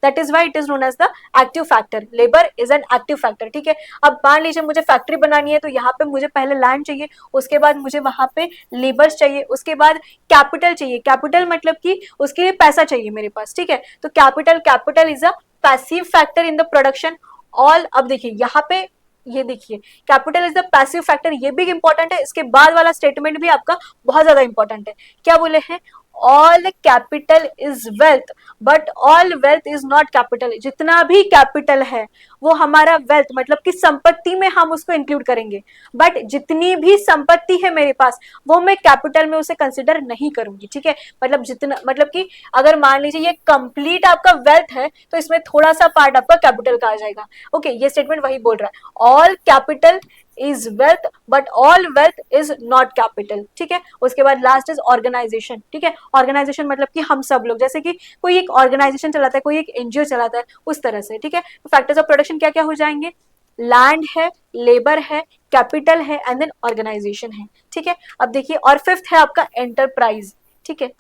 that is why it is known as the active factor, labour is an active factor, ठीक है। अब मान लीजिए मुझे फैक्ट्री बनानी है, तो यहाँ पे मुझे पहले लैंड चाहिए, उसके बाद मुझे वहां पे लेबर्स चाहिए, उसके बाद कैपिटल चाहिए, कैपिटल मतलब कि उसके लिए पैसा चाहिए मेरे पास, ठीक है। तो capital is a passive factor in the production. All, अब देखिए यहाँ पे ये देखिए capital is the passive factor, ये भी इंपॉर्टेंट है, इसके बाद वाला स्टेटमेंट भी आपका बहुत ज्यादा इंपॉर्टेंट है। क्या बोले हैं, all capital is wealth but all wealth is not capital, जितना भी कैपिटल है वो हमारा वेल्थ मतलब कि संपत्ति में हम उसको इंक्लूड करेंगे, बट जितनी भी संपत्ति है मेरे पास वो मैं कैपिटल में उसे कंसिडर नहीं करूंगी, ठीक है। मतलब जितना, मतलब कि अगर मान लीजिए ये कंप्लीट आपका वेल्थ है तो इसमें थोड़ा सा पार्ट आपका कैपिटल का आ जाएगा, ओके। ये स्टेटमेंट वही बोल रहा है, all capital is wealth but all wealth is not capital, ठीक है। उसके बाद लास्ट इज ऑर्गेनाइजेशन, ठीक है। ऑर्गेनाइजेशन मतलब कि हम सब लोग, जैसे कि कोई एक ऑर्गेनाइजेशन चलाता है, कोई एक एनजीओ चलाता है, उस तरह से, ठीक है। तो फैक्टर्स ऑफ प्रोडक्शन क्या क्या हो जाएंगे, लैंड है, लेबर है, कैपिटल है एंड देन ऑर्गेनाइजेशन है, ठीक है। अब देखिए, और फिफ्थ है आपका एंटरप्राइज, ठीक है।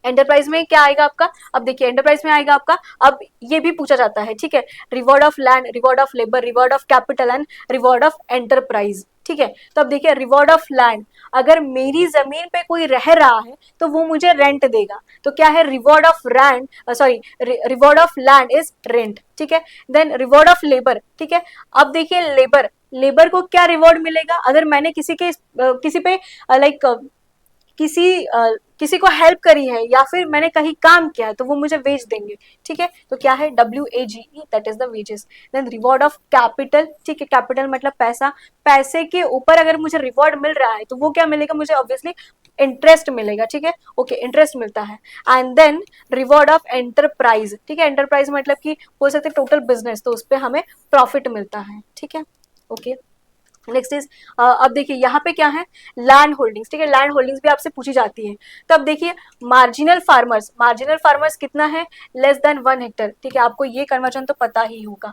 एंटरप्राइज में क्या आएगा आपका, अब देखिए एंटरप्राइज में आएगा आपका, अब ये भी पूछा जाता है, ठीक है, reward of land, reward of labour, reward of capital and reward of enterprise, ठीक है। तो अब देखिए रिवॉर्ड ऑफ लैंड, अगर मेरी जमीन पे कोई रह रहा है तो वो मुझे रेंट देगा, तो क्या है, reward of rand sorry reward of land is rent, ठीक है। देन रिवॉर्ड ऑफ लेबर, ठीक है। अब देखिए लेबर, लेबर को क्या रिवॉर्ड मिलेगा, अगर मैंने किसी पे लाइक किसी को हेल्प करी है या फिर मैंने कहीं काम किया है तो वो मुझे वेज देंगे, ठीक है। तो क्या है, WAGE, that is the wages. Then reward of capital, ठीक है, कैपिटल मतलब पैसा, पैसे के ऊपर अगर मुझे रिवॉर्ड मिल रहा है तो वो क्या मिलेगा मुझे, ऑब्वियसली इंटरेस्ट मिलेगा, ठीक है, ओके, इंटरेस्ट मिलता है। And then reward of enterprise, ठीक है, एंटरप्राइज मतलब कि बोल सकते टोटल बिजनेस, तो उस पर हमें प्रॉफिट मिलता है, ठीक है, ओके। नेक्स्ट इज, अब देखिए यहाँ पे क्या है, लैंड होल्डिंग्स, ठीक है, लैंड होल्डिंग्स भी आपसे पूछी जाती है। तो अब देखिए मार्जिनल फार्मर्स कितना है, लेस देन 1 हेक्टर, ठीक है, आपको ये कन्वर्जन तो पता ही होगा,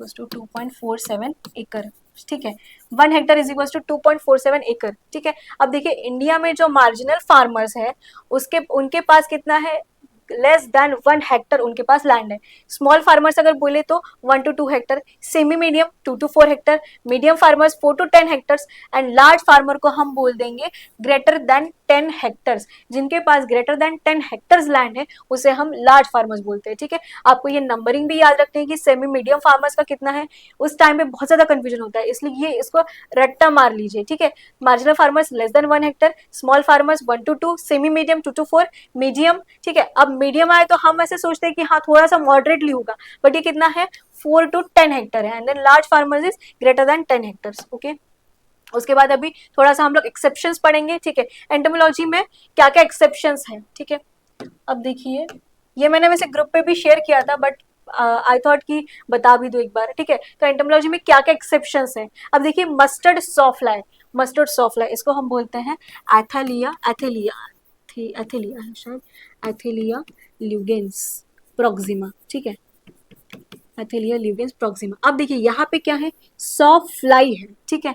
2.47 एकड़, ठीक है, 1 हेक्टर इज इक्वल टू 2.47 एकड़, ठीक है। अब देखिए इंडिया में जो मार्जिनल फार्मर्स है उनके पास कितना है, लेस देन 1 हेक्टर उनके पास लैंड है। स्मॉल फार्मर्स अगर बोले तो 1 to 2 Hector, semi medium 2 to 4 Hector, medium farmers 4 to 10 hectares and large farmer को हम बोल देंगे ग्रेटर देन 10 हेक्टर्स। जिनके पास ग्रेटर देन 10 हेक्टर्स लैंड है उसे हम लार्ज फार्मर्स बोलते हैं, ठीक है। आपको ये नंबरिंग भी याद रखते हैं कि सेमी मीडियम फार्मर्स का कितना है, उस टाइम पे बहुत ज्यादा कंफ्यूजन होता है, इसलिए ये इसको रट्टा मार लीजिए, ठीक है। Marginal farmers less than 1 Hector, small farmers 1 to 2, semi medium 2 to 4, medium, ठीक है। अब मीडियम आए तो हम ऐसे सोचते हैं कि हाँ थोड़ा सा मॉडरेटली होगा, बट ये कितना है 4 to 10 हेक्टर है। And then large farmers is greater than 10 hectares, okay. उसके बाद अभी थोड़ा सा हम लोग एक्सेप्शंस पढ़ेंगे, ठीक है, एंटोमोलॉजी में क्या क्या एक्सेप्शंस हैं, ठीक है। अब देखिए, ये मैंने वैसे ग्रुप पे भी शेयर किया था, बट आई थॉट कि बता भी दो एक बार, ठीक है। तो एंटोमोलॉजी में क्या क्या एक्सेप्शंस हैं, अब देखिए, मस्टर्ड सॉफ्लाई, मस्टर्ड सॉफ्लाई इसको हम बोलते हैं एथेलिया, एथेलिया एथेलिया है शायद, एथेलिया ल्यूगेंस प्रोक्सिमा, ठीक है, एथेलिया ल्यूगेंस प्रोक्सिमा। अब देखिए यहाँ पे क्या है, सॉफ्ट फ्लाई है, ठीक है।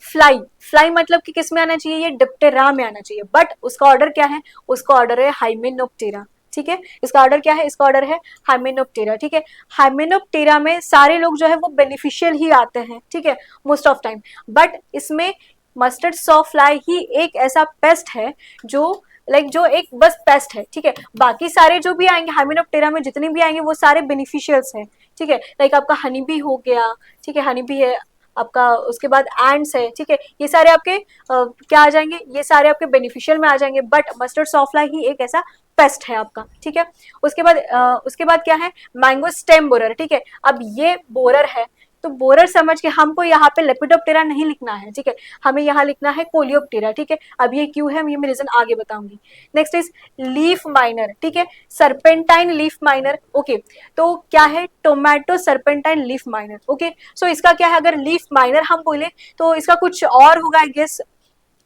फ्लाई, फ्लाई मतलब कि किस में आना चाहिए, ये डिप्टेरा में आना चाहिए, बट उसका ऑर्डर क्या है, उसका ऑर्डर है हाइमेनोप्टेरा, ठीक है। इसका ऑर्डर क्या है, इसका ऑर्डर है हाइमेनोप्टेरा, ठीक है। हाइमेनोप्टेरा में सारे लोग जो है वो बेनिफिशियल ही आते हैं, ठीक है, मोस्ट ऑफ टाइम, बट इसमें मस्टर्ड सॉफ्ट फ्लाई ही एक ऐसा पेस्ट है जो जो एक बस पेस्ट है, ठीक है। बाकी सारे जो भी आएंगे हाइमेनोप्टेरा में, जितने भी आएंगे वो सारे बेनिफिशियल्स हैं, ठीक है। लाइक आपका हनी बी हो गया, ठीक है, हनी बी है आपका, उसके बाद एंड्स है, ठीक है, ये सारे आपके क्या आ जाएंगे, ये सारे आपके बेनिफिशियल में आ जाएंगे, बट मस्टर्ड सॉफ्टलाई ही एक ऐसा पेस्ट है आपका, ठीक है। उसके बाद क्या है, मैंगो स्टेम बोरर, ठीक है। अब ये बोरर है, तो बोरर समझ के हमको यहाँ पे लेपिडोप्टेरा नहीं लिखना है, ठीक है, हमें यहाँ लिखना है कोलियोप्टेरा, ठीक है। अब ये क्यों है, ये मैं रीजन आगे बताऊंगी। नेक्स्ट इज लीफ माइनर, ठीक है, सर्पेंटाइन लीफ माइनर, ओके। तो क्या है, tomato serpentine leaf miner, okay. So इसका क्या है, अगर लीफ माइनर हम बोले तो इसका कुछ और होगा, आई गेस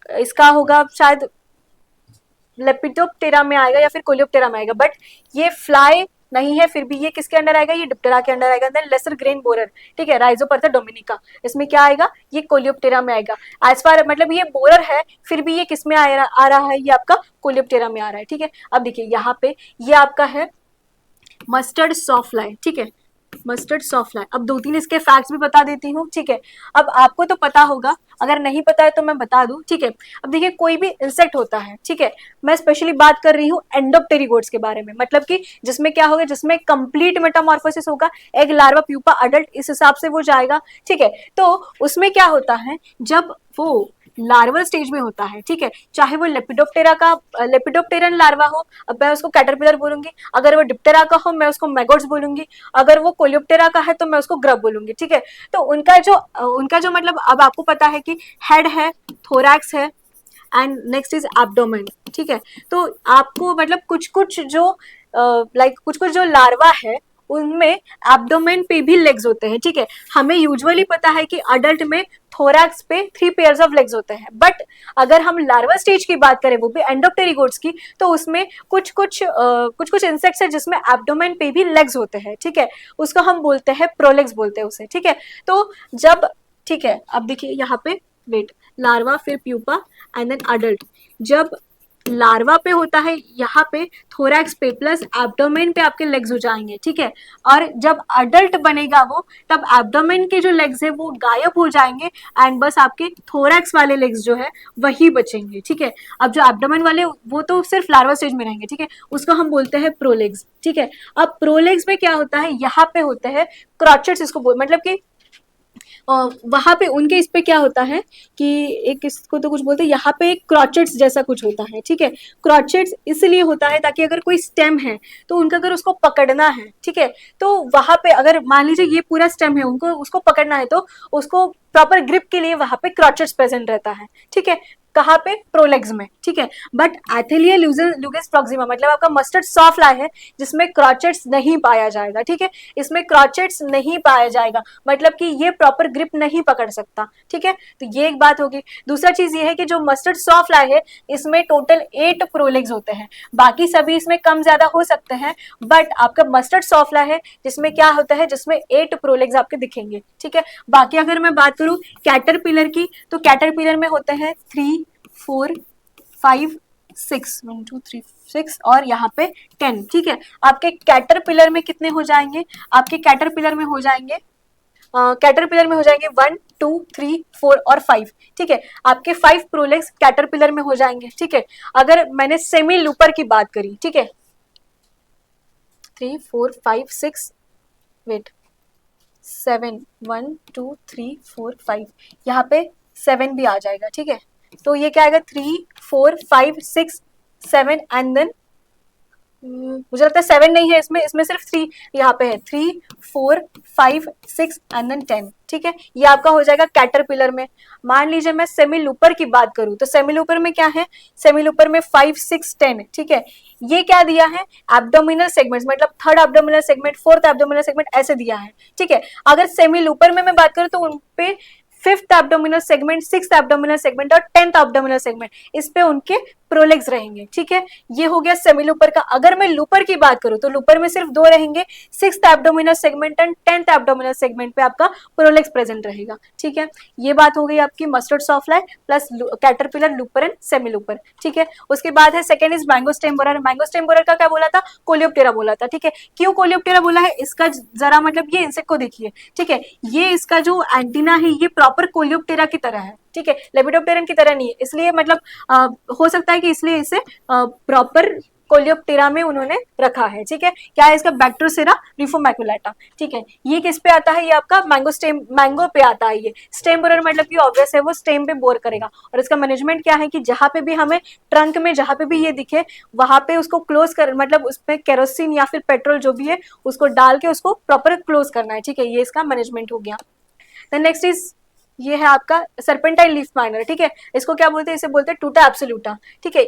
इसका होगा शायद लेपिडोप्टेरा में आएगा या फिर कोलियोप्टेरा में आएगा, बट ये फ्लाई नहीं है, फिर भी ये किसके अंडर आएगा, ये डिप्टेरा के अंडर आएगा। देन लेसर ग्रेन बोरर, ठीक है, राइजोपरथा डोमिनिका, इसमें क्या आएगा, ये कोलियोप्टेरा में आएगा। एज फार मतलब ये बोरर है, फिर भी ये किस में आ रहा है, ये आपका कोलियोप्टेरा में आ रहा है, ठीक है। अब देखिए यहाँ पे ये आपका है मस्टर्ड सॉफ्टलाई, ठीक है, मस्टर्ड सॉफ्टलाई। अब दो तीन इसके फैक्ट्स भी बता देती हूँ, ठीक है। अब आपको तो पता होगा, अगर नहीं पता है तो मैं बता दूं, ठीक है। अब देखिए, कोई भी इंसेक्ट होता है, ठीक है, मैं स्पेशली बात कर रही हूँ एंडोप्टेरिगोट्स के बारे में, मतलब कि जिसमें क्या होगा, जिसमें कंप्लीट मेटामॉर्फोसिस होगा, एग लार्वा प्यूपा अडल्ट, इस हिसाब से वो जाएगा, ठीक है। तो उसमें क्या होता है, जब वो लार्वल स्टेज में होता है, ठीक है, चाहे वो लेपिडोप्टेरा का लेपिडोप्टेरन लार्वा हो, अब मैं उसको कैटरपिलर बोलूंगी, अगर वो डिप्टेरा का हो मैं उसको मैगोट्स बोलूंगी, अगर वो कोलियोप्टेरा का है तो मैं उसको ग्रब बोलूंगी, ठीक है। तो उनका जो मतलब, अब आपको पता है कि हेड है, थोरैक्स है, एंड नेक्स्ट इज एब्डोमेन, ठीक है। तो आपको मतलब कुछ कुछ जो कुछ कुछ जो लार्वा है उनमें एब्डोमेन पे भी लेग्स होते हैं, ठीक है। हमें यूजुअली पता है कि अडल्ट में थोरैक्स पे 3 पेयर्स ऑफ लेग्स होते हैं, बट अगर हम लार्वा स्टेज की बात करें, वो भी एंडोप्टेरिगोट्स की, तो उसमें कुछ कुछ इंसेक्ट्स है जिसमें एब्डोमेन पे भी लेग्स होते हैं, ठीक है। उसको हम बोलते हैं प्रोलेग्स बोलते हैं उसे, ठीक है। तो जब, ठीक है, अब देखिए यहाँ पे वेट, लार्वा फिर प्यूपा एंड देन अडल्ट, जब लार्वा पे होता है यहाँ पे थोरैक्स पे प्लस एब्डोमेन पे आपके लेग्स हो जाएंगे, ठीक है। और जब अडल्ट बनेगा वो, तब एब्डोमेन के जो लेग्स है वो गायब हो जाएंगे, एंड बस आपके थोरैक्स वाले लेग्स जो है वही बचेंगे, ठीक है। अब जो एब्डोमेन वाले वो तो सिर्फ लार्वा स्टेज में रहेंगे, ठीक है, उसको हम बोलते हैं प्रोलेग्स, ठीक है। अब प्रोलेग्स में क्या होता है, यहाँ पे होते हैं क्रॉचेट्स, इसको मतलब कि वहां पे उनके इस पे क्या होता है कि एक इसको तो कुछ बोलते हैं, यहाँ पे एक क्रॉचेट्स जैसा कुछ होता है, ठीक है। क्रॉचेट्स इसलिए होता है ताकि अगर कोई स्टेम है तो उनका अगर उसको पकड़ना है, ठीक है, तो वहां पे अगर मान लीजिए ये पूरा स्टेम है, उनको उसको पकड़ना है तो उसको प्रॉपर ग्रिप के लिए वहां पे क्रॉचेट्स प्रेजेंट रहता है, ठीक है। कहाँ पे, प्रोलेग्स में, ठीक है। बट एथेलिया ल्यूगेंस प्रोक्सिमा मतलब आपका मस्टर्ड सॉफ्ट लाई है जिसमें क्रॉचेट्स नहीं पाया जाएगा, ठीक है, इसमें क्रॉचेट्स नहीं पाया जाएगा, मतलब कि ये प्रॉपर ग्रिप नहीं पकड़ सकता, ठीक है। तो ये एक बात होगी। दूसरा चीज ये है कि जो मस्टर्ड सॉफ्ट लाई है इसमें टोटल 8 प्रोलेग्स होते हैं, बाकी सभी इसमें कम ज्यादा हो सकते हैं, बट आपका मस्टर्ड सॉफ्ट लाई है जिसमें क्या होता है, जिसमें 8 प्रोलेग्स आपके दिखेंगे, ठीक है। बाकी अगर मैं बात करूं कैटरपिलर की, तो कैटरपिलर में होते हैं 3 4 5 6, 1 2 3 6 और यहाँ पे 10, ठीक है। आपके कैटरपिलर में कितने हो जाएंगे, आपके कैटरपिलर में हो जाएंगे 1 2 3 4 और 5, ठीक है। आपके 5 प्रोलेग्स कैटरपिलर में हो जाएंगे, ठीक है। अगर मैंने सेमी लूपर की बात करी, ठीक है, 3 4 5 6 वेट 7 1 2 3 4 5, यहाँ पे 7 भी आ जाएगा, ठीक है। तो ये क्या आएगा, 3 4 5 6 7 एंड देन मुझे लगता है 7 नहीं है इसमें, इसमें सिर्फ 3 यहाँ पे है, 3 4 5 6 एंड देन 10, ठीक है। ये आपका हो जाएगा कैटरपिलर में। मान लीजिए मैं सेमी लूपर की बात करूं तो सेमी लूपर में क्या है, सेमी लूपर में 5 6 10, ठीक है। ये क्या दिया है, एब्डोमिनल सेगमेंट्स, मतलब third abdominal segment, fourth abdominal segment ऐसे दिया है, ठीक है। अगर सेमी लूपर में मैं बात करूं तो उनपे fifth abdominal segment, sixth abdominal segment और 10th एब्डोमिनल सेगमेंट, इस पे उनके प्रोलेग्स रहेंगे, ठीक है। ये हो गया सेमी लूपर का। अगर मैं लूपर की बात करूं तो लूपर में सिर्फ 2 रहेंगे, sixth abdominal segment and 10th abdominal segment पे आपका प्रोलेग्स प्रेजेंट रहेगा, ठीक है। ये बात हो गई आपकी mustard sawfly plus caterpillar, looper and semi looper, ठीक है। उसके बाद है second is mango stem borer. Mango stem borer का क्या बोला था, कोलियोप्टेरा बोला था, ठीक है। क्यों कोलियोप्टेरा बोला है, इसका जरा मतलब ये इंसेक्ट को देखिए, ठीक है। ये इसका जो एंटीना है ये प्रॉपर कोलियोप्टेरा की तरह है, ठीक है, लेपिडोप्टेरन की तरह नहीं है, इसलिए मतलब हो सकता है कि इसलिए इसे प्रॉपर कोलियोप्टेरा में उन्होंने रखा है, ठीक है। क्या है इसका, बैक्टेरोसेरा रिफोमैकुलेटा, ठीक है। ये किस पे आता है, ये आपका मैंगो स्टेम, मैंगो पे आता है। ये स्टेम बोरर मतलब कि ऑब्वियस है वो स्टेम पे बोर करेगा, और इसका मैनेजमेंट क्या है कि जहां पे भी हमें ट्रंक में जहां पे भी ये दिखे वहां पे उसको क्लोज कर, मतलब उसमें केरोसिन या फिर पेट्रोल जो भी है उसको डाल के उसको प्रॉपर क्लोज करना है, ठीक है। ये इसका मैनेजमेंट हो गया। देन नेक्स्ट इज, ये है आपका सर्पेंटाइन लीफ माइनर, ठीक है। इसको क्या बोलते हैं, इसे बोलते हैं टूटा एब्सोल्यूटा, ठीक है।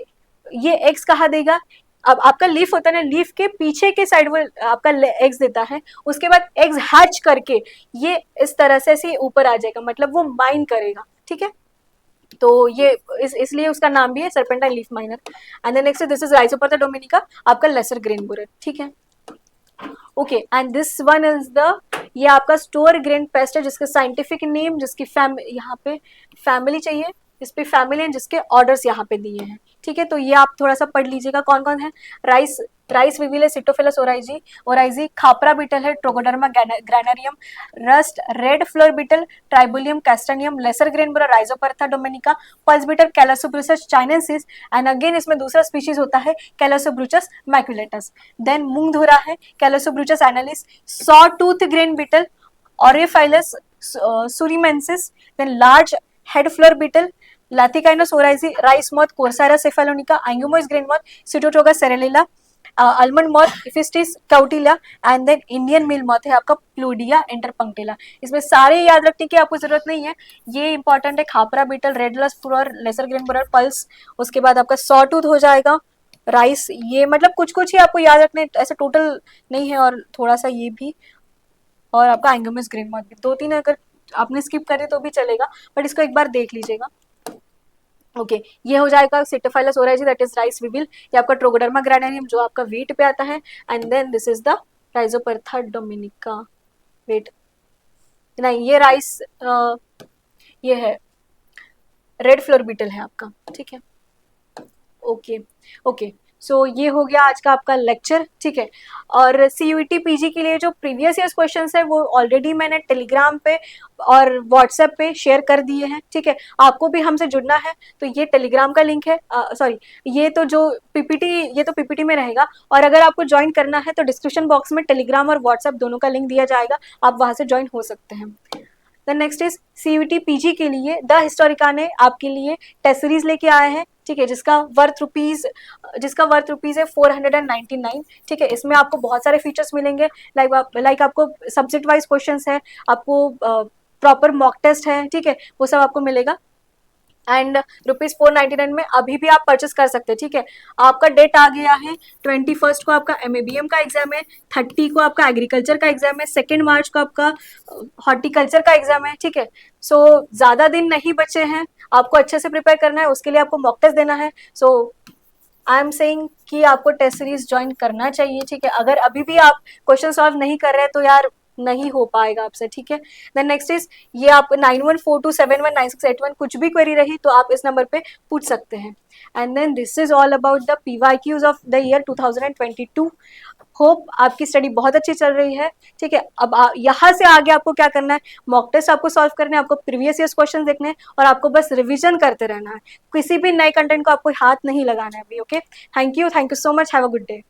ये एक्स कहा देगा, अब आपका लीफ होता है ना, लीफ के पीछे के साइड वो आपका एग्स देता है, उसके बाद एग्स हैच करके ये इस तरह से ऐसे ऊपर आ जाएगा, मतलब वो माइन करेगा, ठीक है। तो ये इसलिए उसका नाम भी है serpentine leaf miner. And then next this is Rhyzopertha dominica, आपका लेसर ग्रेन बोरर, ठीक है। Okay, and this one is the, ये आपका स्टोर ग्रेन पेस्ट है जिसका साइंटिफिक नेम, जिसकी यहाँ पे फैमिली चाहिए, इस पे फैमिली एंड जिसके ऑर्डर्स यहाँ पे दिए हैं, ठीक है। तो ये आप थोड़ा सा पढ़ लीजिएगा कौन कौन है। Rice rice weevil Sitophilus oryzae, khapra beetle है Trogoderma granarium, rust red flour beetle Tribolium castaneum, lesser grain borer Rhyzopertha dominica, pulse beetle Callosobruchus chinensis, and again इसमें दूसरा स्पीशीज होता है कैलासोब्रूचस मैक्युलेटस। देन मूंग धोरा है Callosobruchus analis, saw tooth grain beetle Oryzaephilus surinamensis, then large head flour beetle Lathicynus oryzae, rice moth, Corsara cephalonica, Angumois grain moth, Pseudotoga cerulea, almond moth, Iphistis cautila, and then Indian meal moth है आपका प्लूडिया इंटरपंक्टिला। इसमें सारे याद रखने की आपको जरूरत नहीं है, ये इंपॉर्टेंट है, khapra beetle, red rust flour, lesser grain borer, pulse, उसके बाद आपका सॉटूथ हो जाएगा, राइस, ये मतलब कुछ कुछ ही आपको याद रखने, ऐसे टोटल नहीं है, और थोड़ा सा ये भी, और आपका एंगोमस ग्रेन मॉथ भी, 2-3 अगर आपने स्किप करे तो भी चलेगा, बट इसको एक बार देख लीजिएगा। ओके, ये हो जाएगा Sitophilus oryzae, that is rice weevil, ये आपका ट्रोगोडर्मा ग्रैनरियम जो आपका वीट पे आता है, and then this is the Rhyzopertha dominica, wheat नहीं, ये राइस ये है रेड फ्लोर बीटल है आपका, ठीक है। ओके ओके, सो ये हो गया आज का आपका लेक्चर, ठीक है। और CUET PG के लिए जो प्रीवियस ईयर्स क्वेश्चंस है वो ऑलरेडी मैंने टेलीग्राम पे और व्हाट्सएप पे शेयर कर दिए हैं, ठीक है। आपको भी हमसे जुड़ना है तो ये टेलीग्राम का लिंक है, सॉरी ये तो जो PPT, ये तो PPT में रहेगा, और अगर आपको ज्वाइन करना है तो डिस्क्रिप्शन बॉक्स में टेलीग्राम और व्हाट्सएप दोनों का लिंक दिया जाएगा, आप वहां से ज्वाइन हो सकते हैं। Then next is CUET PG के लिए द हिस्टोरिका ने आपके लिए टेस्ट सीरीज लेके आए हैं, ठीक है, जिसका वर्थ रुपीज है 499, ठीक है। इसमें आपको बहुत सारे फीचर्स मिलेंगे, लाइक आपको सब्जेक्ट वाइज क्वेश्चंस है, आपको प्रॉपर मॉक टेस्ट है, ठीक है, वो सब आपको मिलेगा। एंड ₹499 में अभी भी आप परचेस कर सकते हैं, ठीक है। आपका डेट आ गया है 21 को आपका MABM का एग्जाम है, 30 को आपका एग्रीकल्चर का एग्जाम है, 2 मार्च को आपका हॉर्टिकल्चर का एग्जाम है, ठीक है। सो ज्यादा दिन नहीं बचे हैं, आपको अच्छे से प्रिपेयर करना है, उसके लिए आपको मॉक टेस्ट देना है। सो आई एम सेइंग कि आपको टेस्ट सीरीज ज्वाइन करना चाहिए, ठीक है। अगर अभी भी आप क्वेश्चन सॉल्व नहीं कर रहे तो यार नहीं हो पाएगा आपसे, ठीक है। देन नेक्स्ट इज, ये आप 9142719681 कुछ भी क्वेरी रही तो आप इस नंबर पे पूछ सकते हैं। And then this is all about the PYQs of the year 2022। Hope आपकी स्टडी बहुत अच्छी चल रही है, ठीक है। अब यहाँ से आगे आपको क्या करना है, मॉक टेस्ट आपको सॉल्व करने हैं, आपको प्रीवियस ईयर्स क्वेश्चन देखने हैं, और आपको बस रिविजन करते रहना है, किसी भी नए कंटेंट को आपको हाथ नहीं लगाना है अभी, okay. Thank you so much, have a good day.